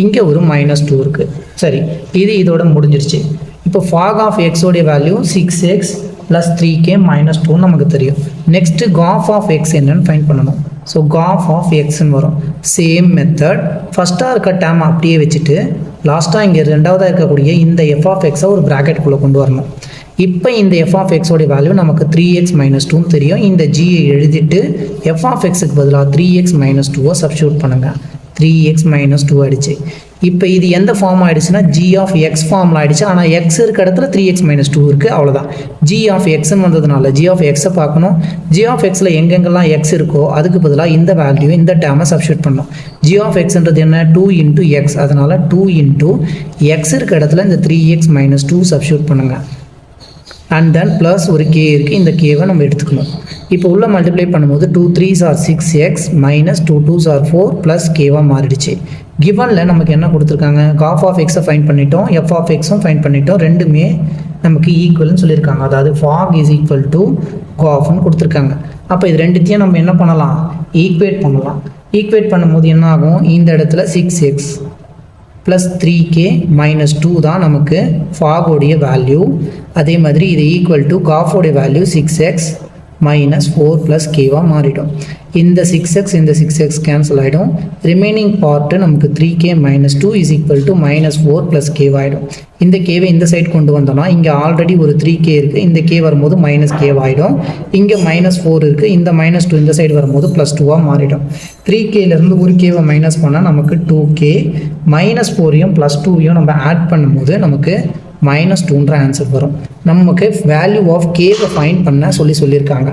இங்கே ஒரு -2 இருக்குது. சரி, இதோட முடிஞ்சிருச்சு. இப்போ fog of x உடைய வேல்யூ 6x + 3k - 2 நமக்கு தெரியும். நெக்ஸ்ட்டு காஃப் ஆஃப் x என்னன்னு ஃபைண்ட் பண்ணணும். ஸோ காஃப் ஆஃப் எக்ஸ்ன்னு வரும். சேம் மெத்தட் ஃபஸ்ட்டாக இருக்க டேம் அப்படியே வச்சுட்டு லாஸ்ட்டாக இங்கே ரெண்டாவதாக இருக்கக்கூடிய இந்த எஃப் ஆஃப் எக்ஸை ஒரு ப்ராக்கெட்டுக்குள்ளே கொண்டு வரணும். இப்போ இந்த எஃப் ஆஃப் எக்ஸோடைய வேல்யூ நமக்கு 3x - 2 தெரியும். இந்த ஜியை எழுதிட்டு எஃப் ஆஃப் எக்ஸுக்கு பதிலாக 3x - 2 சப்ஸ்டியூட் பண்ணுங்கள். 3x - 2 ஆகிடுச்சு. இப்போ இது எந்த ஃபார்ம் ஆகிடுச்சுன்னா ஜி ஆஃப் எக்ஸ் ஃபார்மில் ஆகிடுச்சு. ஆனால் எக்ஸ் இருக்க இடத்துல 3x - 2 இருக்குது, அவ்வளோதான். ஜி ஆஃப் எக்ஸ்ன்னு வந்ததுனால ஜி ஆஃப் எக்ஸை பார்க்கணும். ஜி ஆஃப் எக்ஸில் எங்கெங்கெல்லாம் எக்ஸ் இருக்கோ அதுக்கு பதிலாக இந்த வேல்யூ இந்த டேமை சப்ஸ்டியூட் பண்ணணும். ஜி ஆஃப் எக்ஸ்ன்றது என்ன? 2 × x. அதனால் 2 × x இருக்க இடத்துல இந்த 3x - 2 சப்ஸ்டியூட் பண்ணுங்கள். அண்ட் தென் ப்ளஸ் ஒரு கே இருக்குது, இந்த கேவை நம்ம எடுத்துக்கணும். இப்போ உள்ள மல்டிப்ளை பண்ணும்போது 2 3s are 6x - 2 2s are 4 plus கேவாக மாறிடுச்சு. கிவனில் நமக்கு என்ன கொடுத்துருக்காங்க? காஃப் ஆஃப் எக்ஸை ஃபைன் பண்ணிட்டோம், எஃப் ஆஃப் எக்ஸும் ஃபைன் பண்ணிட்டோம். ரெண்டுமே நமக்கு ஈக்குவல்னு சொல்லியிருக்காங்க. அதாவது ஃபாக் இஸ் ஈக்குவல் டு காஃப்னு கொடுத்துருக்காங்க. அப்போ இது ரெண்டுத்தையும் நம்ம என்ன பண்ணலாம்? ஈக்குவேட் பண்ணலாம். ஈக்குவேட் பண்ணும்போது என்ன ஆகும்? இந்த இடத்துல 6x ப்ளஸ் 3k - 2 தான் நமக்கு ஃபாகோடைய வேல்யூ. அதே மாதிரி இது ஈக்குவல் டு காஃபோடைய வேல்யூ 6x - 4 ப்ளஸ் கேவாக மாறிடும். இந்த 6x இந்த 6x கேன்சல் ஆகிடும். ரிமைனிங் பார்ட்டு நமக்கு 3k - 2 is equal to -4 plus கேவாகிடும். இந்த கேவை இந்த சைடு கொண்டு வந்தோம்னா இங்கே ஆல்ரெடி ஒரு 3k இருக்குது, இந்த கே வரும்போது -k இங்கே -4 இருக்குது, இந்த -2 இந்த சைடு வரும்போது +2 மாறிடும். 3kலேருந்து ஒரு கேவை மைனஸ் பண்ணால் நமக்கு 2k -4யும் +2யும் நம்ம ஆட் பண்ணும்போது நமக்கு -2ன்ற ஆன்சர் வரும். நமக்கு வேல்யூ ஆஃப் கேவை ஃபைண்ட் பண்ண சொல்லியிருக்காங்க.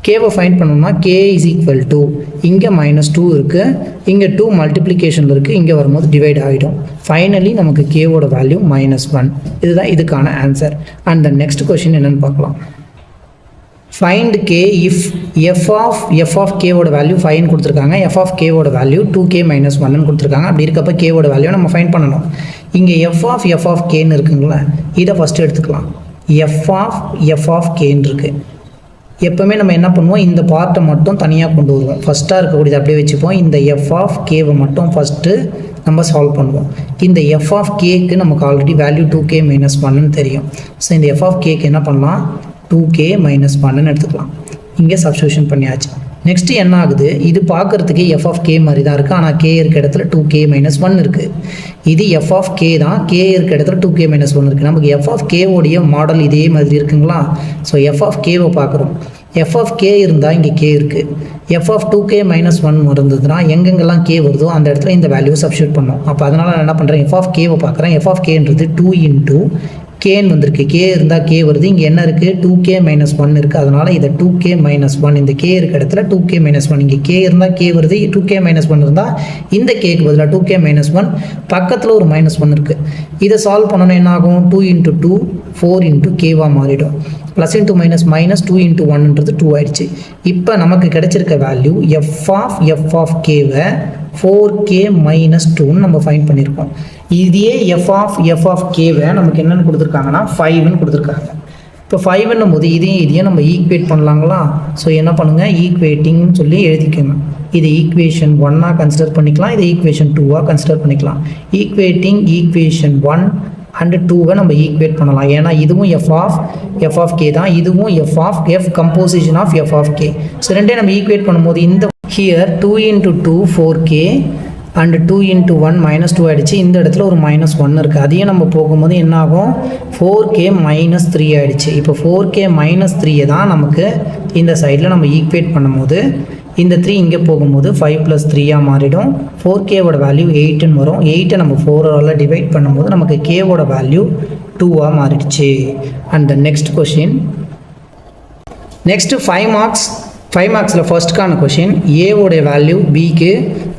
கேவை ஃபைண்ட் பண்ணோம்னா k இஸ் ஈக்குவல் டு இங்கே -2 இருக்குது, இங்கே 2 மல்டிப்ளிகேஷனில் இருக்குது, இங்கே வரும்போது டிவைட் ஆகிடும். ஃபைனலி நமக்கு கேவோட வேல்யூ -1. இதுதான் இதுக்கான answer. And the next question என்னென்னு பார்க்கலாம். Find k if f of கேவோட வேல்யூ 5 கொடுத்துருக்காங்க, எஃப் ஆஃப் கேவோட வேல்யூ 2k - 1 கொடுத்துருக்காங்க. அப்படி இருக்கப்போ கேவோட வேல்யூ நம்ம ஃபைண்ட் பண்ணணும். இங்கே எஃப் ஆஃப் கேன்னு இருக்குங்களா, இதை ஃபஸ்ட்டு எடுத்துக்கலாம். எஃப் ஆஃப் கேன்னு இருக்குது. எப்போவுமே நம்ம என்ன பண்ணுவோம்? இந்த பார்ட்டை மட்டும் தனியாக கொண்டு வருவோம். ஃபஸ்ட்டாக இருக்கக்கூடியது அப்படியே வச்சுப்போம். இந்த எஃப் ஆஃப் கேவை மட்டும் ஃபஸ்ட்டு நம்ம சால்வ் பண்ணுவோம். இந்த எஃப் ஆஃப் கேக்கு நமக்கு ஆல்ரெடி வேல்யூ 2k - 1ன்னு தெரியும். ஸோ இந்த எஃப் ஆஃப் கேக்கு என்ன பண்ணலாம்? 2k - 1ன்னு எடுத்துக்கலாம். இங்கே சப்ஸ்டியூஷன் பண்ணியாச்சு. நெக்ஸ்ட்டு என்ன ஆகுது? இது பார்க்குறதுக்கு எஃப் ஆஃப் கே மாதிரி தான் இருக்குது, ஆனால் கே இருக்க இடத்துல 2k - 1 இருக்குது. இது எஃப் ஆஃப் கே தான், கே இருக்க இடத்துல 2k - 1 இருக்குது. நமக்கு எஃப் ஆஃப் கேவோடைய மாடல் இதே மாதிரி இருக்குங்களா? ஸோ எஃப் ஆஃப் கேவை பார்க்குறோம். எஃப் ஆஃப் கே இருந்தால் இங்கே கே இருக்குது. எஃப் ஆஃப் 2k - 1 இருந்ததுன்னா எங்கெங்கெல்லாம் கே வருதோ அந்த இடத்துல இந்த வேல்யூ சப்ஸ்டியூட் பண்ணோம். அப்போ அதனால் நான் என்ன பண்ணுறேன்? எஃப் ஆஃப் கேவை பார்க்குறேன். எஃப் ஆஃப் கேன்றது 2 × கேன்னு வந்திருக்கு. கே இருந்தால் கே வருது. இங்கே என்ன இருக்குது? 2k - 1 இருக்குது. அதனால் இதை 2k - 1, இந்த கே இருக்க இடத்துல 2k - 1. இங்கே கே இருந்தால் கே வருது. 2k - 1 இருந்தால் இந்த கேக்கு பதிலாக 2k - 1 பக்கத்தில் ஒரு -1 இருக்குது. இதை சால்வ் பண்ணணும். என்ன ஆகும்? 2 × 2 4 × கேவாக மாறிடும். ப்ளஸ் இன்ட்டு மைனஸ் -2 × 1ன்றது 2 ஆயிடுச்சு. இப்போ நமக்கு கிடைச்சிருக்க வேல்யூ எஃப் ஆஃப் கேவை 4k - 2ன்னு நம்ம ஃபைண்ட் பண்ணியிருக்கோம். இதே எஃப் ஆஃப் கேவை நமக்கு என்னென்னு கொடுத்துருக்காங்கன்னா 5ன்னு கொடுத்துருக்காங்க. இப்போ 5ன்னும் போது இதையும் நம்ம ஈக்குவேட் பண்ணலாங்களா? ஸோ என்ன பண்ணுங்கள்? ஈக்குவேட்டிங்னு சொல்லி எழுதிக்கோங்க. இது ஈக்குவேஷன் 1ஆக கன்சிடர் பண்ணிக்கலாம், இது ஈக்குவேஷன் 2ஆக கன்சிடர் பண்ணிக்கலாம். ஈக்குவேட்டிங் ஈக்குவேஷன் 1 and 2வை நம்ம ஈக்குவேட் பண்ணலாம். ஏன்னா இதுவும் எஃப் ஆஃப் கே தான், இதுவும் f composition of f of K. So ரெண்டையும் நம்ம ஈக்குவேட் பண்ணும்போது இந்த ஹியர் 2 × 2 4k அண்ட் 2 × 1 -2 ஆகிடுச்சு. இந்த இடத்துல ஒரு -1 இருக்குது. அதையும் நம்ம போகும்போது என்ன ஆகும்? 4k - 3 ஆகிடுச்சு. இப்போ 4k - 3 தான் நமக்கு இந்த சைடில் நம்ம ஈக்குவேட் பண்ணும்போது இந்த 3 இங்கே போகும்போது 5 + 3ஆக மாறிடும். 4kவோட வேல்யூ 8ன்னு வரும். 8ஐ நம்ம 4ஆல் டிவைட் பண்ணும்போது நமக்கு கேவோட வேல்யூ 2ஆக மாறிடுச்சு. And the next question, next 5 மார்க்ஸில் ஃபர்ஸ்ட்டுக்கான கொஷின். ஏவோடைய வேல்யூ பிக்கு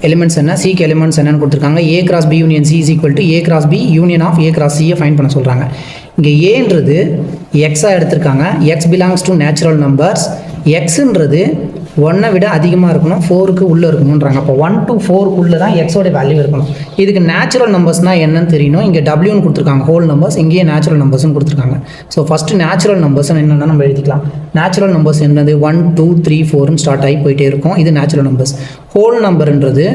எலிமெண்ட்ஸ் என்ன, சிக்கு எலிமெண்ட்ஸ் என்னன்னு கொடுத்துருக்காங்க. A × B union C = A × B union of A × C find பண்ண சொல்கிறாங்க. இங்கே ஏன்றது எக்ஸாக எடுத்திருக்காங்க. X belongs to natural numbers. எக்ஸுன்றது 1ஐ விட அதிகமாக இருக்கணும், 4க்கு உள்ளே இருக்கணுன்றாங்க. அப்போ 1 to 4க்குள்ளே தான் எக்ஸோட வேல்யூ இருக்கணும். இதுக்கு நேச்சுரல் நம்பர்ஸ்னால் என்னன்னு தெரியணும். இங்கே டபிள்யூன்னு கொடுத்துருக்காங்க ஹோல் நம்பர்ஸ், இங்கேயே நேச்சுரல் நம்பர்ஸ்னு கொடுத்துருக்காங்க. ஸோ ஃபஸ்ட்டு நேச்சுரல் நம்பர்ஸ் என்னென்னா நம்ம எழுதிக்கலாம். நேச்சுரல் நம்பர்ஸ் என்னது? 1 2 3 4ன்னு ஸ்டார்ட் ஆகி போயிட்டே இருக்கும். இது நேச்சுரல் நம்பர்ஸ். ஹோல் நம்பர்ன்றது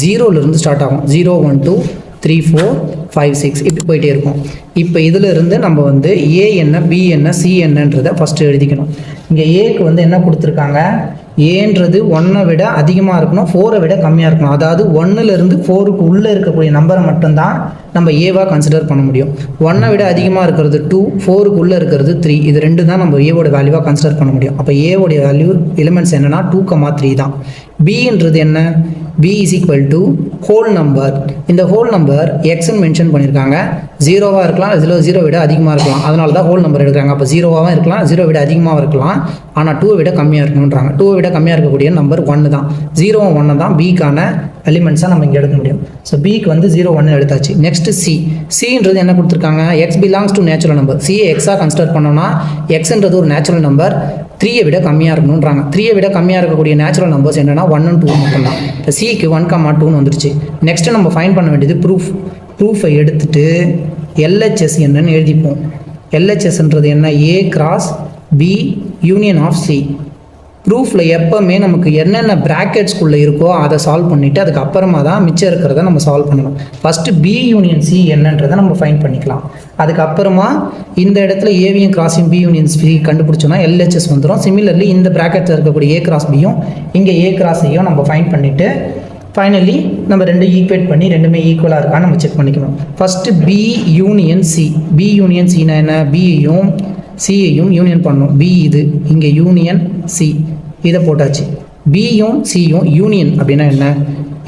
0லேருந்து ஸ்டார்ட் ஆகும். 0 1 2 3 4 5 6 இப்படி போயிட்டே இருக்கும். இப்போ இதிலிருந்து நம்ம வந்து ஏ என்ன, பி என்ன, சி என்னன்றதை ஃபஸ்ட்டு எழுதிக்கணும். இங்கே ஏக்கு வந்து என்ன கொடுத்துருக்காங்க? ஏன்றது 1 விட அதிகமாக இருக்கணும், 4 விட கம்மியாக இருக்கணும். அதாவது 1லேருந்து 4க்கு உள்ளே இருக்கக்கூடிய நம்பரை மட்டும்தான் நம்ம ஏவாக கன்சிடர் பண்ண முடியும். 1 விட அதிகமாக இருக்கிறது 2, 4க்கு உள்ளே இருக்கிறது 3, இது ரெண்டு தான் நம்ம ஏவோட வேல்யூவாக கன்சிடர் பண்ண முடியும். அப்போ ஏவோடைய வேல்யூ எலிமெண்ட்ஸ் என்னென்னா 2,3 தான். பின்றது என்ன? b is equal to whole number. இந்த whole number xன்னு மென்ஷன் பண்ணியிருக்காங்க. 0வாக இருக்கலாம், 0 விட அதிகமாக இருக்கலாம், அதனால தான் ஹோல் நம்பர் எடுக்கிறாங்க. அப்போ 0வாகவும் இருக்கலாம், 0 விட அதிகமாக இருக்கலாம், ஆனால் 2 விட கம்மியாக இருக்கணுன்றாங்க. 2 விட கம்மியாக இருக்கக்கூடிய நம்பர் 1 தான். 0 1 தான் பிக்கான எலிமெண்ட்ஸாக நம்ம இங்கே எடுக்க முடியும். ஸோ பிக்கு வந்து 0 1 எடுத்தாச்சு. நெக்ஸ்ட் சின்றது என்ன கொடுத்துருக்காங்க? X belongs to natural number. சியை எக்ஸாக கன்சிடர் பண்ணோம்னா எக்ஸ்ன்றது ஒரு நேச்சுரல் நம்பர், 3ஐ விட கம்மியாக இருக்கணுன்றாங்க. 3ஐ விட கம்மியாக இருக்கக்கூடிய நேச்சுரல் நம்பர்ஸ் என்னென்னா 1 and 2 மட்டும்தான். இப்போ சிக்கு 1,2ன்னு வந்துருச்சு. நெக்ஸ்ட்டு நம்ம ஃபைண்ட் பண்ண வேண்டியது ப்ரூஃபை எடுத்துட்டு எல்ஹெச்எஸ் என்னன்னு எழுதிப்போம். எல்ஹெச்எஸ்ன்றது என்ன? A cross B union of C. ப்ரூஃபில் எப்போவுமே நமக்கு என்னென்ன ப்ராக்கெட்ஸ்குள்ளே இருக்கோ அதை சால்வ் பண்ணிவிட்டு அதுக்கப்புறமா தான் மிச்சம் இருக்கிறத நம்ம சால்வ் பண்ணணும். ஃபஸ்ட்டு பி யூனியன் சி என்னன்றதை நம்ம ஃபைண்ட் பண்ணிக்கலாம். அதுக்கப்புறமா இந்த இடத்துல ஏவியும் கிராஸையும் பி யூனியன் சி கண்டுபிடிச்சோன்னா எல்ஹெச்எஸ் வந்துடும். சிமிலர்லி இந்த ப்ராக்கெட்டில் இருக்கக்கூடிய ஏ கிராஸ் பியும் இங்கே ஏ கிராஸையும் நம்ம ஃபைண்ட் பண்ணிவிட்டு ஃபைனலி நம்ம ரெண்டு ஈக்குவேட் பண்ணி ரெண்டுமே ஈக்குவலாக இருக்கான்னு நம்ம செக் பண்ணிக்கணும். First B union C. B union சினா என்ன? பியையும் சியையும் யூனியன் பண்ணணும். பி இது இங்கே யூனியன் சி, இதை போட்டாச்சு. பியும் சியும் யூனியன் அப்படின்னா என்ன?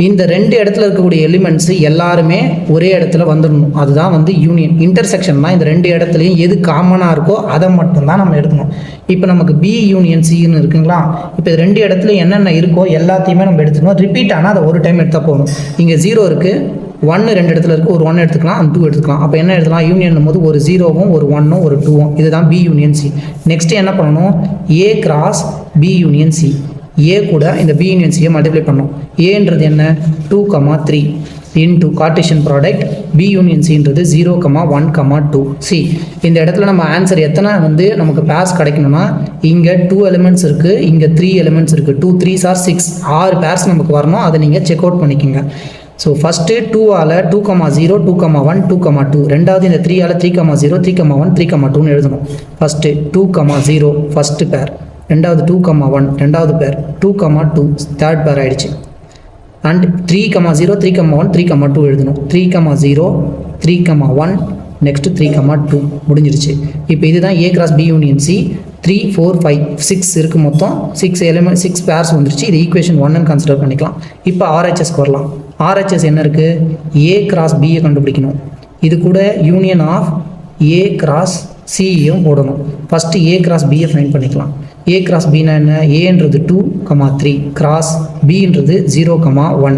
இந்த ரெண்டு இடத்துல இருக்கக்கூடிய எலிமெண்ட்ஸ் எல்லாருமே ஒரே இடத்துல வந்துடணும், அதுதான் வந்து யூனியன். இன்டர்செக்ஷன்னா இந்த ரெண்டு இடத்துலையும் எது காமனாக இருக்கோ அதை மட்டும்தான் நம்ம எடுக்கணும். இப்போ நமக்கு பி யூனியன் சின்னு இருக்குங்களா? இப்போ ரெண்டு இடத்துல என்னென்ன இருக்கோ எல்லாத்தையுமே நம்ம எடுத்துக்கணும். ரிப்பீட் ஆனால் அதை ஒரு டைம் எடுத்தால் போதும். இங்கே 0 இருக்குது, 1 ரெண்டு இடத்துல இருக்குது, ஒரு 1 எடுத்துக்கலாம், 2 எடுத்துக்கலாம். அப்போ என்ன எடுத்துக்கலாம்? யூனியன் போது ஒரு 0வும் ஒரு 1ம் ஒரு 2வும், இதுதான் பி யூனியன் சி. நெக்ஸ்ட்டு என்ன பண்ணணும்? A cross B union C. A கூட இந்த பி யூனியன் சியை மல்டிப்ளை பண்ணணும். ஏன்றது என்ன? 2,3 into Cartesian product B union சின்றது 0,1,2. சி இந்த இடத்துல நம்ம ஆன்சர் எத்தனை வந்து நமக்கு பேர்ஸ் கிடைக்கணும்னா இங்கே 2 எலிமெண்ட்ஸ் இருக்குது, இங்கே 3 எலிமெண்ட்ஸ் இருக்குது. 2 3s are 6, 6 பேர்ஸ் நமக்கு வரணும். அதை நீங்கள் செக் அவுட் பண்ணிக்கோங்க. ஸோ ஃபஸ்ட்டு 2ஆல் 2,0 2,1 2,2, ரெண்டாவது இந்த 3ஆல் 3,0 3,1 3,2ன்னு எழுதணும். ஃபஸ்ட்டு 2,0 ஃபஸ்ட்டு பேர், ரெண்டாவது 2,1 ரெண்டாவது பேர், 2,2 தேர்ட் பேர் ஆகிடுச்சு. அண்ட் 3,0 3,1 3,2 எழுதணும். 3,0 3,1 நெக்ஸ்ட்டு 3,2 முடிஞ்சிருச்சு. இப்போ இதுதான் A cross B union C. 3 4 5 6 இருக்குது, மொத்தம் 6 எலிமெண்ட் 6 பேர்ஸ் வந்துருச்சு. இது ஈக்குவேஷன் 1ன்னு கன்சிடர் பண்ணிக்கலாம். இப்போ ஆர்ஹெச்எஸ்க்கு வரலாம். ஆர்ஹெச்எஸ் என்ன இருக்குது? ஏ கிராஸ் பியை கண்டுபிடிக்கணும். இது கூட யூனியன் ஆஃப் ஏ கிராஸ் சியும் போடணும். ஃபஸ்ட்டு ஏ கிராஸ் பியை ஃபைண்ட் பண்ணிக்கலாம். ஏ கிராஸ் பின்னா என்ன? ஏன்றது 2,3 கிராஸ் பின்றது 0,1.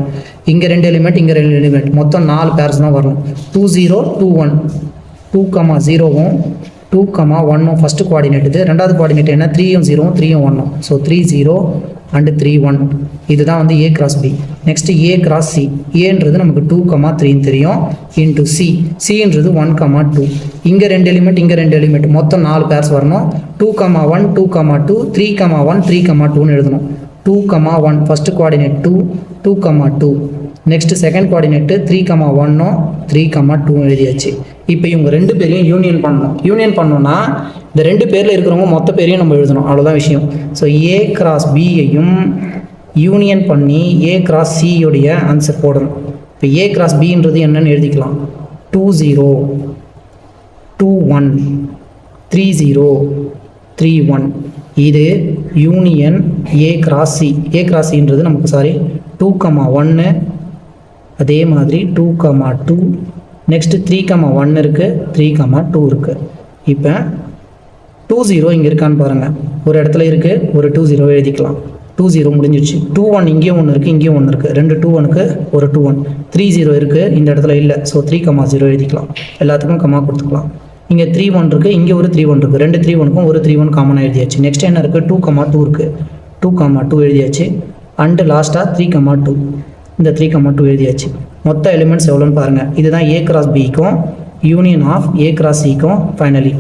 இங்கே 2 எலிமெண்ட், இங்கே 2 எலிமெண்ட், மொத்தம் 4 பேர்ஸ் தான் வரணும். 2 0 2 1, 2,0வும் 2,1ம் ஃபஸ்ட்டு கோஆர்டினேட். இது ரெண்டாவது கோஆர்டினேட் என்ன? 3யும் 0வும் 3யும் 1ம். So 3 0 and 3 1. இதுதான் வந்து A cross B. Next A cross C. ஏன்றது நமக்கு 2,3ன்னு தெரியும், இன்ட்டு சி. சின்றது 1,2. இங்கே 2 எலிமெண்ட், இங்கே 2 எலிமெண்ட், மொத்தம் 4 பேர்ஸ் வரணும். 2,1 2,2 3,1 3,2ன்னு எழுதணும். 2,1 first coordinate 2 2,2. Next second coordinate 3,1ம் 3,2 எழுதியாச்சு. இப்போ இவங்க ரெண்டு பேரையும் யூனியன் பண்ணணும். யூனியன் பண்ணோன்னா இந்த ரெண்டு பேரில் இருக்கிறவங்க மொத்த பேரையும் நம்ம எழுதணும், அவ்வளோதான் விஷயம். ஸோ ஏ கிராஸ் பியையும் யூனியன் பண்ணி ஏ கிராஸ் சியோடைய ஆன்சர் போடணும். இப்போ ஏ கிராஸ் பின்றது என்னன்னு எழுதிக்கலாம். 2 0 2 1 3 0 3 1. இது union A cross C. A cross சின்றது நமக்கு 2,1, அதே மாதிரி 2,2, நெக்ஸ்ட்டு 3,1 இருக்குது, 3,2 இருக்குது. இப்போ 2 0 இங்கே இருக்கான்னு பாருங்கள். ஒரு இடத்துல இருக்குது, ஒரு 2 0 எழுதிக்கலாம். 2 0 முடிஞ்சிடுச்சு. 2 1 இங்கேயும் ஒன்று இருக்குது, இங்கேயும் ஒன்று இருக்குது, ரெண்டு 2 1க்கு ஒரு 2 1. 3 0 இருக்குது, இந்த இடத்துல இல்லை. ஸோ 3,0 எழுதிக்கலாம். எல்லாத்துக்கும் கம்மா கொடுத்துக்கலாம். இங்கே 3 1 இருக்குது, இங்கே ஒரு 3 1 இருக்குது, ரெண்டு 3 1க்கும் ஒரு 3 1 காமனாக எழுதியாச்சு. நெக்ஸ்ட் என்ன இருக்குது? 2,2 இருக்குது, 2,2 எழுதியாச்சு. அண்டு லாஸ்ட்டாக 3,2, இந்த 3,2 எழுதியாச்சு. மொத்த எலிமெண்ட்ஸ் எவ்வளோன்னு பாருங்கள். இதுதான் ஏ கிராஸ் பிக்கும் யூனியன் ஆஃப் ஏ கிராஸ் சிக்கும் ஃபைனலி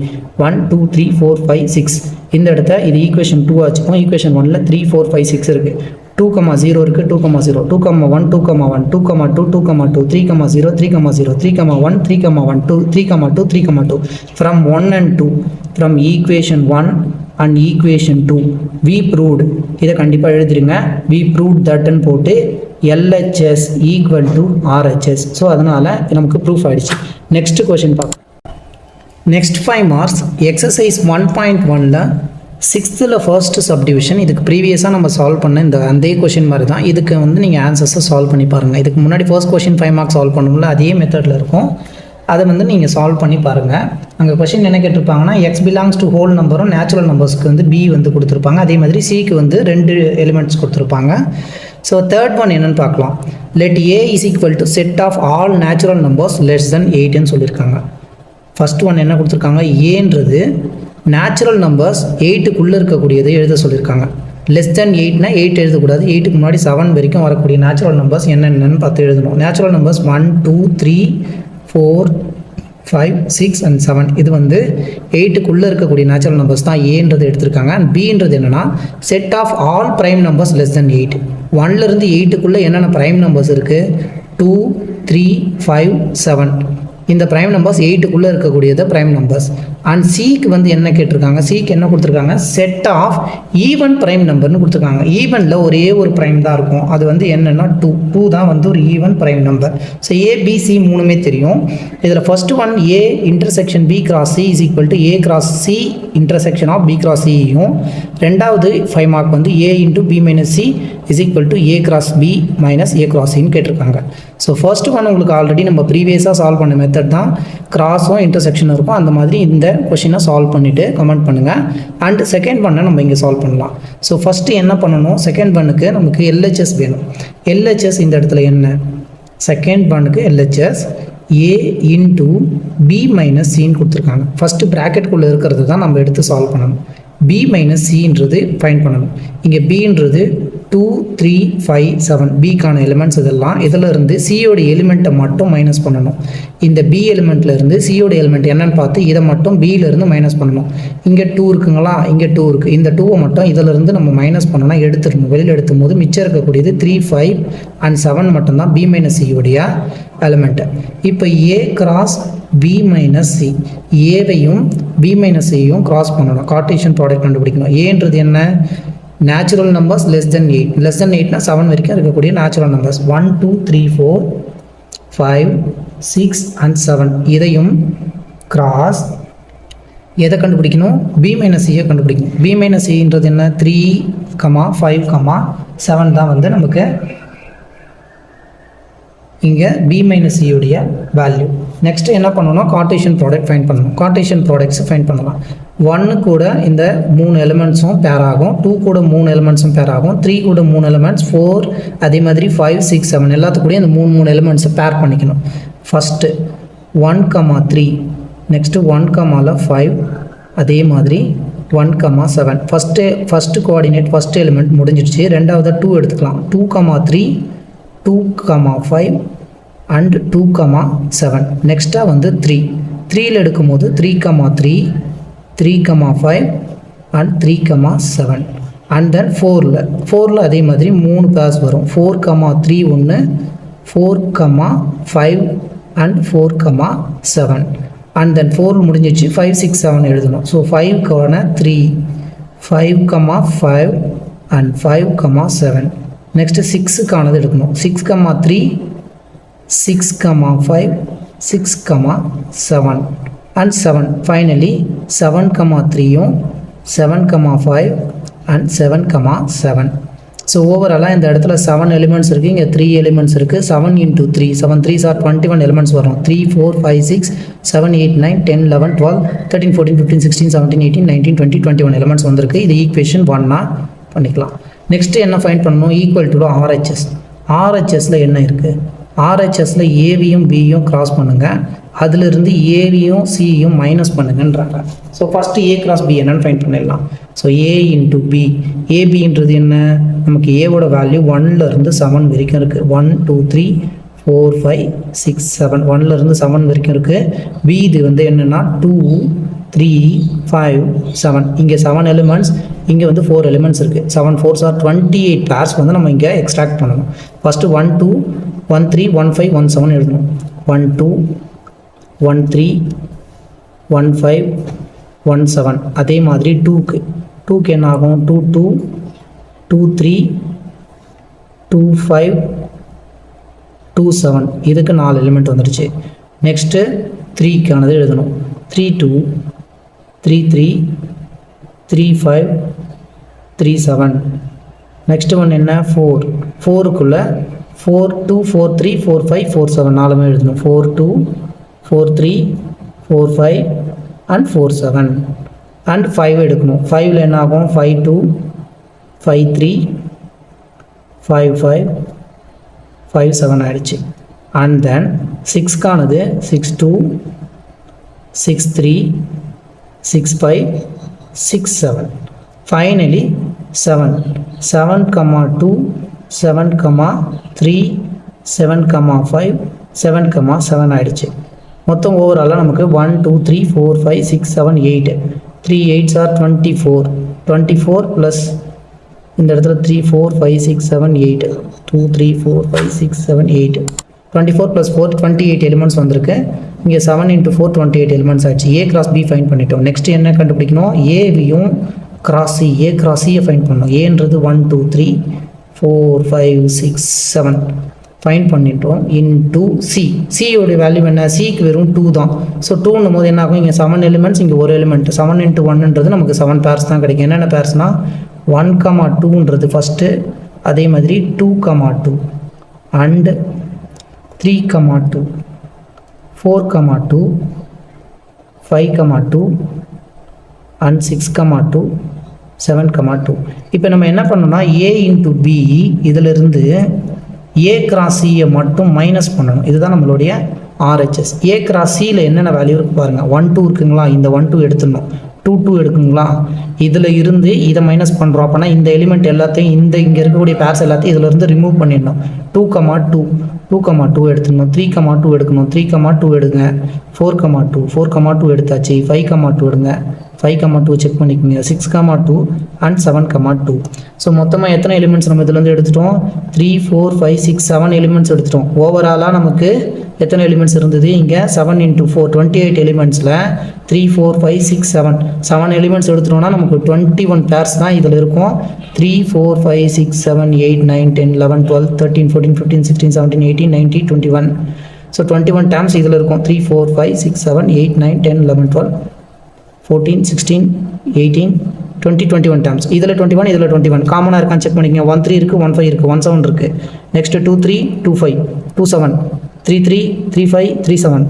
1 2 3 4 5 6. இந்த இடத்த இது ஈக்குவேஷன் 2 ஆச்சுக்கும். ஈக்குவேஷன் 1ல் 3 4 5 6 இருக்குது. 2,0 இருக்குது, 2,0 2,1 2,1 2,2 2,2 3,0 3,0 3,1 3,1 2 3,2 3,2 from 1 and 2. From equation 1 and equation 2 we proved இதை கண்டிப்பாக எழுதிருங்க. வி ப்ரூவ்ட் தட்னு போட்டு LHS equal to RHS. So அதனால் நமக்கு ப்ரூஃப் ஆகிடுச்சு. நெக்ஸ்ட் கொஷின் பார்க்கலாம். நெக்ஸ்ட் 5 மார்க்ஸ் எக்ஸசைஸ் 1.1ல் 6th ஃபர்ஸ்ட் சப்டிவிஷன். இதுக்கு ப்ரீவியஸாக நம்ம சால்வ் பண்ண இந்த அதே கொஷின் மாதிரி தான். இதுக்கு வந்து நீங்கள் ஆன்சர்ஸை சால்வ் பண்ணி பாருங்கள். இதுக்கு முன்னாடி ஃபர்ஸ்ட் கொஷின் 5 மார்க்ஸ் சால்வ் பண்ணுவோம்ல, அதே மெத்தடில் இருக்கும். அதை வந்து நீங்கள் சால்வ் பண்ணி பாருங்கள். அங்கே கொஷின் என்ன கேட்டிருப்பாங்கன்னா x பிலாங்ஸ் டு ஹோல் நம்பரும் நேச்சுரல் நம்பர்ஸ்க்கு வந்து b வந்து கொடுத்துருப்பாங்க. அதே மாதிரி சிக்கு வந்து 2 எலிமெண்ட்ஸ் கொடுத்துருப்பாங்க. ஸோ தேர்ட் ஒன் என்னென்னு பார்க்கலாம். Let a is equal to set of all natural numbers less than 8ன்னு சொல்லியிருக்காங்க. ஃபர்ஸ்ட் ஒன் என்ன கொடுத்துருக்காங்க, ஏன்றது நேச்சுரல் நம்பர்ஸ் 8க்குள்ளே இருக்கக்கூடியதை எழுத சொல்லியிருக்காங்க. லெஸ் தென் 8னா 8 எழுதக்கூடாது. 8க்கு முன்னாடி 7 வரைக்கும் வரக்கூடிய நேச்சுரல் நம்பர்ஸ் என்னென்னு பார்த்து எழுதணும். நேச்சுரல் நம்பர்ஸ் 1 2 3 4 5 6 and 7 இது வந்து 8க்குள்ளே இருக்கக்கூடிய நேச்சுரல் நம்பர்ஸ் தான் ஏன்றது எடுத்திருக்காங்க. அண்ட் பின்றது என்னென்னா set of all prime numbers less than 8. 1லேருந்து 8க்குள்ளே என்னென்ன ப்ரைம் நம்பர்ஸ் இருக்குது, 2 3 5 7. இந்த ப்ரைம் நம்பர்ஸ் 8க்குள்ளே இருக்கக்கூடியது ப்ரைம் நம்பர்ஸ். அண்ட் சிக்கு வந்து என்ன கேட்டிருக்காங்க, சிக்கு என்ன கொடுத்துருக்காங்க, செட் ஆஃப் ஈவன் ப்ரைம் நம்பர்னு கொடுத்துருக்காங்க. ஈவனில் ஒரே ஒரு ப்ரைம் தான் இருக்கும். அது வந்து என்னென்னா 2 தான் வந்து ஒரு even prime number. So ABC மூணுமே தெரியும். இதில் first one A intersection B cross C is equal to A cross C intersection of B cross சியும், ரெண்டாவது 5 மார்க் வந்து A into B minus C is equal to A cross B minus A cross சின்னு கேட்டிருக்காங்க. So first one உங்களுக்கு already நம்ம ப்ரீவியஸாக solve பண்ண method தான். கிராஸும் இன்டர்செக்ஷனும் இருக்கும். அந்த மாதிரி இந்த கொஷினை சால்வ் பண்ணிவிட்டு கமெண்ட் பண்ணுங்கள். அண்ட் செகண்ட் ஒன்னை நம்ம இங்கே சால்வ் பண்ணலாம். ஸோ ஃபஸ்ட்டு என்ன பண்ணணும், செகண்ட் ஒன்னுக்கு நமக்கு LHS வேணும். LHS இந்த இடத்துல என்ன, செகண்ட் ஒன்னுக்கு LHS ஏ இன்ட்டு பி மைனஸ் சின்னு கொடுத்துருக்காங்க. ஃபஸ்ட்டு ப்ராக்கெட்டுக்குள்ளே இருக்கிறது தான் நம்ம எடுத்து சால்வ் பண்ணணும். பி மைனஸ் சின்றது ஃபைண்ட் பண்ணணும். இங்கே பின்றது 2 3 5 7 பிக்கான எலிமெண்ட்ஸ் இதெல்லாம். இதில் இருந்து சியோட எலிமெண்ட்டை மட்டும் மைனஸ் பண்ணணும். இந்த பி எலிமெண்ட்டில் இருந்து சியோட எலிமெண்ட் என்னன்னு பார்த்து இதை மட்டும் பியிலேருந்து மைனஸ் பண்ணணும். இங்கே 2 இருக்குங்களா, இங்கே 2 இருக்குது. இந்த 2வை மட்டும் இதிலிருந்து நம்ம மைனஸ் பண்ணோன்னா எடுத்துடணும். வெளியில் எடுத்தும் போது மிச்சம் இருக்கக்கூடியது 3 5 and 7 மட்டும்தான் பி மைனஸ் சியோடைய எலிமெண்ட்டு. இப்போ A cross B minus C, ஏவையும் பி மைனஸ் சியையும் கிராஸ் பண்ணணும். கார்ட்டீசியன் ப்ராடக்ட் கண்டுபிடிக்கணும். ஏன்றது என்ன, natural numbers less than 8. Less than 8னா 7 வரைக்கும் இருக்கக்கூடிய நேச்சுரல் நம்பர்ஸ் 1 2 3 4 5 6 and 7. இதையும் கிராஸ் எதை கண்டுபிடிக்கணும், பி மைனஸ் சியை கண்டுபிடிக்கணும். பி மைனஸ் சின்றது என்ன, 3 5 7 தான் வந்து நமக்கு இங்கே பி மைனஸ் சியுடைய வேல்யூ. நெக்ஸ்ட் என்ன பண்ணணும், கார்ட்டீசியன் ப்ராடக்ட் ஃபைண்ட் பண்ணணும். கார்ட்டீசியன் ப்ராடக்ட்ஸ் ஃபைண்ட் பண்ணலாம். 1 கூட இந்த 3 எலிமெண்ட்ஸும் பேர் ஆகும், 2 கூட 3 எலிமெண்ட்ஸும் பேர் ஆகும், 3 கூட 3 எலிமெண்ட்ஸ், 4 அதே மாதிரி 5 6 7 எல்லாத்துக்கூடயும் இந்த 3 எலிமெண்ட்ஸை பேர் பண்ணிக்கணும். ஃபஸ்ட்டு 1 3, நெக்ஸ்ட்டு 1 5, அதே மாதிரி 1 7. ஃபஸ்ட்டு கோஆர்டினேட் ஃபஸ்ட்டு எலிமெண்ட் முடிஞ்சிடுச்சு. ரெண்டாவது 2 எடுத்துக்கலாம். 2 3 2 5 and 2 7. நெக்ஸ்ட்டாக வந்து 3ல் எடுக்கும்போது 3 3 3 5 and 3 7. அண்ட் தென் 4ல் அதே மாதிரி 3 பேர்ஸ் வரும். 4 3 1, 4 5 and 4 7. அண்ட் தென் 4 முடிஞ்சிச்சு. 5 6 7 எழுதணும். ஸோ 5க்கான 3 5 5 and 5 7. நெக்ஸ்ட்டு 6க்கானது எடுக்கணும். 6 3 6 5 6 7 and 7. ஃபைனலி 7 3யும் 7 5 and 7 7. ஸோ ஓவராலாக இந்த இடத்துல 7 எலிமெண்ட்ஸ் இருக்குது, இங்கே 3 எலிமெண்ட்ஸ் இருக்குது. 7 into 3 7 3s are 21 எலிமெண்ட்ஸ் வரும். 3 4 5 6 7 8 9 10 11 12 13 14 15 16 17 18 19 20 21 எலிமெண்ட்ஸ் வந்திருக்கு. இது ஈக்குவேஷன் 1 பண்ணிக்கலாம். நெக்ஸ்ட்டு என்ன ஃபைண்ட் பண்ணணும், ஈக்குவல் டு RHS. RHSல என்ன இருக்குது, RHSல ஏவியும் பியும் கிராஸ் பண்ணுங்கள், அதிலிருந்து ஏவியும் சியும் மைனஸ் பண்ணுங்கன்றாங்க. So first A cross B என்னன்னு ஃபைண்ட் பண்ணிடலாம். ஸோ ஏ இன்ட்டு பி, ஏபின்றது என்ன, நமக்கு ஏவோட வேல்யூ 1லேருந்து 7 வரைக்கும் இருக்குது. 1 2 3 4 5 6 7, 1லேருந்து 7 வரைக்கும் இருக்குது. பி இது வந்து என்னென்னா 2 3 5 7. இங்கே 7 எலிமெண்ட்ஸ், இங்கே வந்து 4 எலிமெண்ட்ஸ் இருக்குது. 7 4s are 28 பேர்ஸ் வந்து நம்ம இங்கே எக்ஸ்ட்ராக்ட் பண்ணணும். ஃபஸ்ட்டு 1 2 1 3 1 5 1 7 எழுதணும். 1 2 1 3 1 5 1 7. அதே மாதிரி 2க்கு 2க்கு என்ன ஆகும் 2 2 2 3 2 5 2 7 இதுக்கு 4 எலிமெண்ட் வந்துடுச்சு. நெக்ஸ்ட்டு 3க்கானது எழுதணும். 3 2 3 3 3 5 3 7. நெக்ஸ்ட் ஒன் என்ன 4 4க்குள்ளே 4 2 4 3 4 5 4 7 நாலுமே எழுதணும். 4 2 4 3 4 5 அண்ட் 4 7 அண்ட் 5 எடுக்கணும். 5ல் என்ன ஆகும் 5 2 5 3 5 5 5 7 ஆகிடுச்சு. And then 6க்கானது 6 2 6 3 6 5 6 7. ஃபைனலி 7 7 2 7 3 7 5 7 7 ஆகிடுச்சு. மொத்தம் ஓவராலாக நமக்கு 1 2 3 4 5 6 7 8 3 8s are 24 24 ப்ளஸ் இந்த இடத்துல 3 4 5 6 7 8 2 3 4 5 6 7 8 24 ப்ளஸ் 4 28 எலிமெண்ட்ஸ் வந்திருக்கு. இங்கே 7 × 4 28 எலிமெண்ட்ஸ் ஆச்சு. A × B ஃபைன் பண்ணிட்டோம். நெக்ஸ்ட் என்ன கண்டுபிடிக்கணும், ஏவியும் கிராஸ் சி, A × Cயை ஃபைன் பண்ணணும். ஏன்றது 1 2 3 4 5 6 7 ஃபைன் பண்ணிட்டோம். இன்டூ சி, சியோடைய வேல்யூ என்ன, சிக்கு வெறும் 2 தான். ஸோ 2ன்னும் போது என்ன ஆகும், இங்கே 7 எலிமெண்ட்ஸ், இங்கே ஒரு எலிமெண்ட். 7 × 1ன்றது நமக்கு 7 பேர்ஸ் தான் கிடைக்கும். என்னென்ன பேர்ஸ்னால் 1, 2ன்றது ஃபஸ்ட்டு, அதே மாதிரி 2, 2 அண்டு 3, 2 4, 2 5, 2 அண்ட் 6, 2 7, 2. இப்போ நம்ம என்ன பண்ணோம்னா A × B இதிலிருந்து A × Cயை மட்டும் மைனஸ் பண்ணணும். இதுதான் நம்மளுடைய RHS. A × Cயில் என்னென்ன வேல்யூ இருக்குது பாருங்கள். 1 2 இருக்குங்களா, இந்த 1 2 எடுத்துடணும். 2 2 எடுக்குங்களா, இதில் இருந்து இதை மைனஸ் பண்ணுறோம். அப்போனா இந்த எலிமெண்ட் எல்லாத்தையும் இங்கே இருக்கக்கூடிய பேர்ஸ் எல்லாத்தையும் இதில் இருந்து ரிமூவ் பண்ணிடணும். 2, 2 2, 2 எடுத்துடணும். 3, 2 எடுக்கணும். 3, 2 எடுங்க. 4, 2 4, 2 எடுத்தாச்சு. 5, 2 எடுங்க. 5, 2 செக் பண்ணிக்கோங்க. 6, 2 அண்ட் 7, 2. ஸோ மொத்தமாக எத்தனை எலிமெண்ட்ஸ் நம்ம இதுலேருந்து எடுத்துட்டோம், 3 4 5 6 7 எலிமெண்ட்ஸ் எடுத்துட்டோம். ஓவராலாக நமக்கு எத்தனை எலிமெண்ட்ஸ் இருந்தது, இங்கே 7 × 4 28 எலிமெண்ட்ஸில் 3 4 5 6 7 எலிமெண்ட்ஸ் எடுத்துட்டோம்னா நமக்கு 21 பேர்ஸ் தான் இதில் இருக்கும். 3 4 5 6 7 8 9 10 11 12 13 14 15 16 17 18 19 21. ஸோ 21 டேர்ம்ஸ் இதில் இருக்கும். 3 4 5 6 7 8 9 10 11 12 14 16 18 20 21 டேர்ம்ஸ். இதில் 21 இதில் 21 காமனாக இருக்கான்னு செக் பண்ணிக்கோங்க. 1 3 இருக்குது, 1 5 இருக்குது, 1 7 இருக்குது. நெக்ஸ்ட்டு 2 3 2 5 2 7 3 3 3 5 3 7.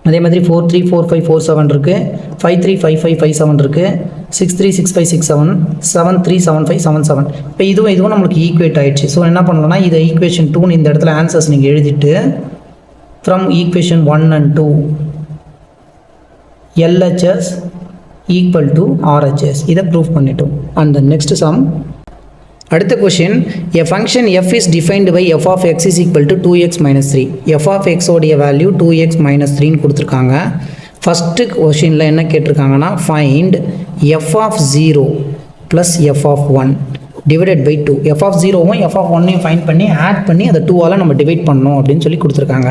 அதே மாதிரி 4 3 4 5 4 7 இருக்குது. 5 3 5 5 5 7 இருக்குது. 6 3 6 5 6 7 7 3 7 5 7 7. இப்போ இதுவும் நம்மளுக்கு ஈக்குவேட் ஆகிடுச்சு. ஸோ என்ன பண்ணலாம்னா இதை ஈக்குவேஷன் 2 இந்த இடத்துல ஆன்சர்ஸ் நீங்கள் எழுதிட்டு from equation 1 and 2 LHS equal to RHS இதை ப்ரூவ் பண்ணிட்டோம். அண்ட் த நெக்ஸ்ட் சம், அடுத்த question, a function f is defined by f of x is equal to 2x - 3. f of x உடைய value 2x - 3ன்னு கொடுத்துருக்காங்க. First கொஷினில் என்ன கேட்டிருக்காங்கன்னா find f of 0 plus f of 1 divided by 2. f of 0வும் f of 1ஐயும் find பண்ணி add பண்ணி அதை 2ஆல் நம்ம டிவைட் பண்ணணும் அப்படின்னு சொல்லி கொடுத்துருக்காங்க.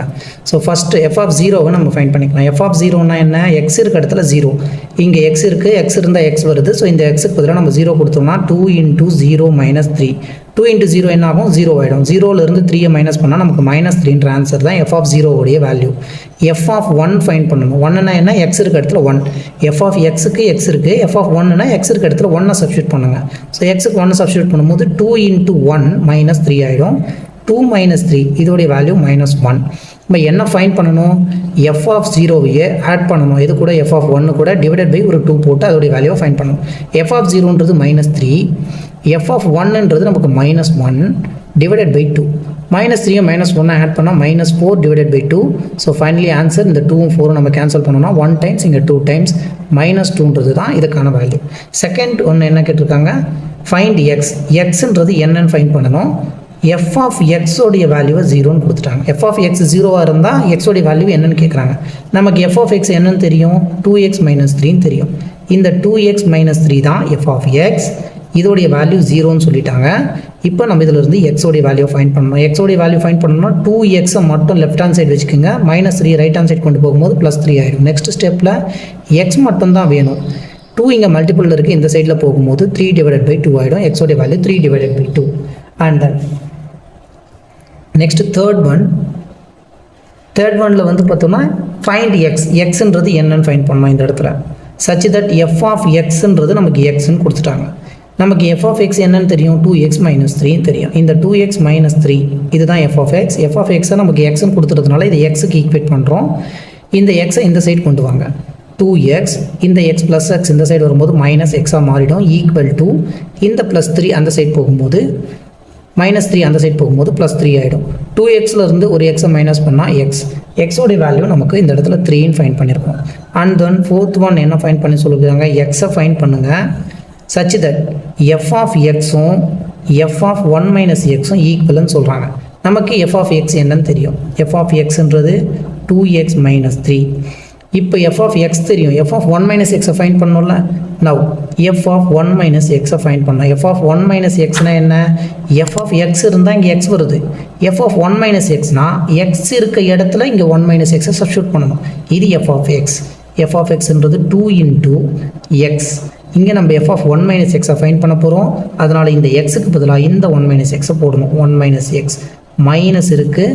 ஸோ ஃபஸ்ட்டு f of 0வை நம்ம ஃபைண்ட் பண்ணிக்கலாம். f of 0னா என்ன, x இருக்க இடத்துல 0, இங்கே x இருக்குது, x இருந்தால் x வருது. ஸோ இந்த xக்கு பதிலாக நம்ம 0 கொடுத்தோம்னா 2 × 0 - 3. 2 × 0 என்ன ஆகும், 0 ஆகிடும். 0லேருந்து 3ஐ மைனஸ் பண்ணால் நமக்கு -3ன்ற ஆன்சர் தான் f of 0 உடைய வேல்யூ. f of 1 ஃபைண்ட் பண்ணணும். 1னா என்ன, x இருக்க இடத்துல 1. f of xக்கு x இருக்குது, f of 1னா x இருக்க இடத்துல 1 சப்ஸ்டியூட் பண்ணுங்கள். ஸோ xக்கு 1 சப்ஸ்டியூட் பண்ணும்போது 2 × 1 -3 ஆகிடும். 2 - 3 இதோடைய வேல்யூ -1. நம்ம என்ன ஃபைண்ட் பண்ணணும், f of 0வையே ஆட் பண்ணணும். இது கூட f of 1 கூட டிவைடட் பை ஒரு 2 போட்டு அதோடைய வேல்யூவை ஃபைண்ட் பண்ணணும். f of 0ன்றது -3, f of 1ன்றது நமக்கு -1 டிவைடட் பை 2. -3 -1 ஆட் பண்ணால் -4 divided by 2. So finally answer இந்த 2ம் 4ம் நம்ம கேன்சல் பண்ணோம்னா 1 டைம்ஸ் இங்கே 2 டைம்ஸ் -2ன்றது தான் இதுக்கான வேல்யூ. செகண்ட் ஒன்று என்ன கேட்டிருக்காங்க, ஃபைண்ட் எக்ஸ். எக்ஸ்ன்றது என்னன்னு ஃபைண்ட் பண்ணணும். f of x உடைய வேல்யூவை 0ன்னு கொடுத்துட்டாங்க. f of x 0வாக இருந்தால் x உடைய வேல்யூ என்னன்னு கேட்குறாங்க. நமக்கு f of x என்னன்னு தெரியும், 2x - 3ன்னு தெரியும். இந்த 2x - 3 தான் f of x. இதோடைய வேல்யூ 0ன்னு சொல்லிட்டாங்க. இப்போ நம்ம இதில் இருந்து x உடைய வேல்யூ ஃபைண்ட் பண்ணணும். x உடைய வேல்யூ ஃபைண்ட் பண்ணணும்னா 2xஐ மட்டும் லெஃப்ட் ஹேண்ட் சைடு வச்சுக்கோங்க, -3 ரைட் ஹேண்ட் சைடு கொண்டு போகும்போது +3 ஆகிடும். நெக்ஸ்ட் ஸ்டெப்பில் x மட்டும் தான் வேணும். 2 இங்கே மல்டிபிள் இருக்குது, இந்த சைடில் போகும்போது 3 divided by 2 ஆகிடும். எக்ஸோடைய value 3 divided by 2. And then next third ஒனில் வந்து பார்த்தோம்னா ஃபைண்ட் எக்ஸ்ன்றது என்னன்னு ஃபைண்ட் பண்ணோம் இந்த இடத்துல. சச் தட் எஃப் ஆஃப் எக்ஸ்ன்றது நமக்கு எக்ஸ்ன்னு கொடுத்துட்டாங்க. நமக்கு எஃப் ஆஃப் எக்ஸ் என்னன்னு தெரியும், 2x - 3 தெரியும். இந்த 2x - 3 இதுதான் f of x. F of எக்ஸை நமக்கு எக்ஸ்ன்னு கொடுத்துறதுனால இதை எக்ஸுக்கு ஈக்குவேட் பண்ணுறோம். இந்த எக்ஸை இந்த சைடு கொண்டு வாங்க, 2x இந்த x ப்ளஸ் எக்ஸ் இந்த சைடு வரும்போது மைனஸ் எக்ஸாக மாறிடும், ஈக்குவல் டு இந்த ப்ளஸ் 3 அந்த சைடு போகும்போது -3 அந்த சைடு போகும்போது +3 ஆகிடும். 2xலேருந்து ஒரு எக்ஸை மைனஸ் பண்ணால் எக்ஸோடைய வேல்யூ நமக்கு இந்த இடத்துல 3ன்னு ஃபைன் பண்ணியிருக்கோம். அண்ட் தென் ஃபோர்த் ஒன் என்ன ஃபைன் பண்ணி சொல்லியிருக்காங்க, எக்ஸை ஃபைன் பண்ணுங்கள் such that f of xும் f of 1 - xும் ஈக்குவல்னு சொல்கிறாங்க. நமக்கு f of x என்னன்னு தெரியும், f of xன்றது 2x - 3. இப்போ f of x தெரியும், f of 1 - xை ஃபைன் பண்ணோம்ல. now f of 1 - xை ஃபைன் பண்ணோம். f of 1 - xனா என்ன, f of x இருந்தால் இங்கே x வருது. f of 1 - xனா x இருக்க இடத்துல இங்கே 1 - xை சப்ஸ்டியூட் பண்ணணும். இது f of x. f of xன்றது 2 × x. இங்கே நம்ம f of 1 - xஐ ஃபைன் பண்ண போகிறோம். அதனால் இந்த எக்ஸுக்கு பதிலாக இந்த 1 - xஐ போடணும். 1 - x மைனஸ் இருக்குது,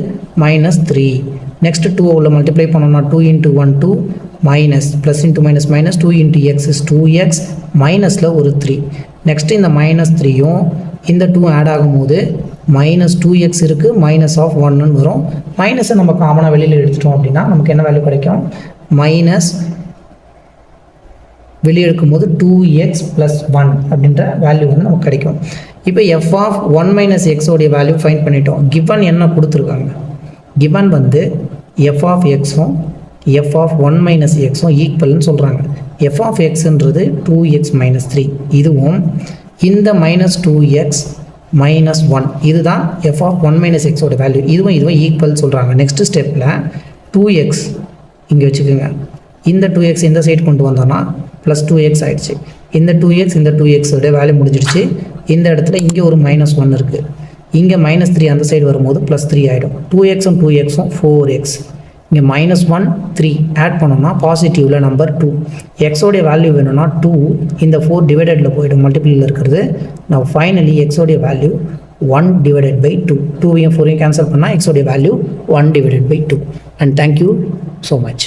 -3. நெக்ஸ்ட் 2 உள்ள மல்டிப்ளை பண்ணோம்னா 2 × 1 2 minus plus into minus minus 2 × x is 2x மைனஸில் ஒரு 3. நெக்ஸ்ட்டு இந்த -3யும் இந்த 2 ஆட் ஆகும்போது -2x இருக்குது, -1ன்னு வரும். மைனஸை நம்ம காமனாக வெளியில் எடுத்துட்டோம் அப்படின்னா நமக்கு என்ன வேல்யூ கிடைக்கும், வெளியே எடுக்கும்போது 2x + 1 அப்படின்ற வேல்யூ வந்து நமக்கு கிடைக்கும். இப்போ f of 1 - xோடைய வேல்யூ ஃபைன் பண்ணிட்டோம். கிவன் என்ன கொடுத்துருக்காங்க, கிவன் வந்து f of xும் f of 1 - xும் ஈக்குவல்னு சொல்கிறாங்க. f of xன்றது 2x - 3, இதுவும் இந்த -2x - 1 இதுதான் f of 1 - xோட வேல்யூ. இதுவும் ஈக்குவல் சொல்கிறாங்க. நெக்ஸ்ட் ஸ்டெப்பில் 2x இங்கே வச்சுக்கோங்க, இந்த 2x இந்த சைடு கொண்டு வந்தோன்னா +2x ஆகிடுச்சு. இந்த 2x உடைய வேல்யூ முடிஞ்சிடுச்சு. இந்த இடத்துல இங்கே ஒரு -1 இருக்குது, இங்கே -3 அந்த சைடு வரும்போது +3 ஆகிடும். 2xும் 2xும் 4x, இங்கே -1 3 ஆட் பண்ணோம்னா பாசிட்டிவில் நம்பர் 2. எக்ஸோடைய வேல்யூ வேணும்னா 2 இந்த 4 டிவைடடில் போய்டும், மல்டிபிளில் இருக்கிறது. நான் ஃபைனலி எக்ஸோடைய வேல்யூ 1 divided by 2. 2 4 கேன்சல் பண்ணால் எக்ஸோடைய value 1 divided by 2. And thank you so much.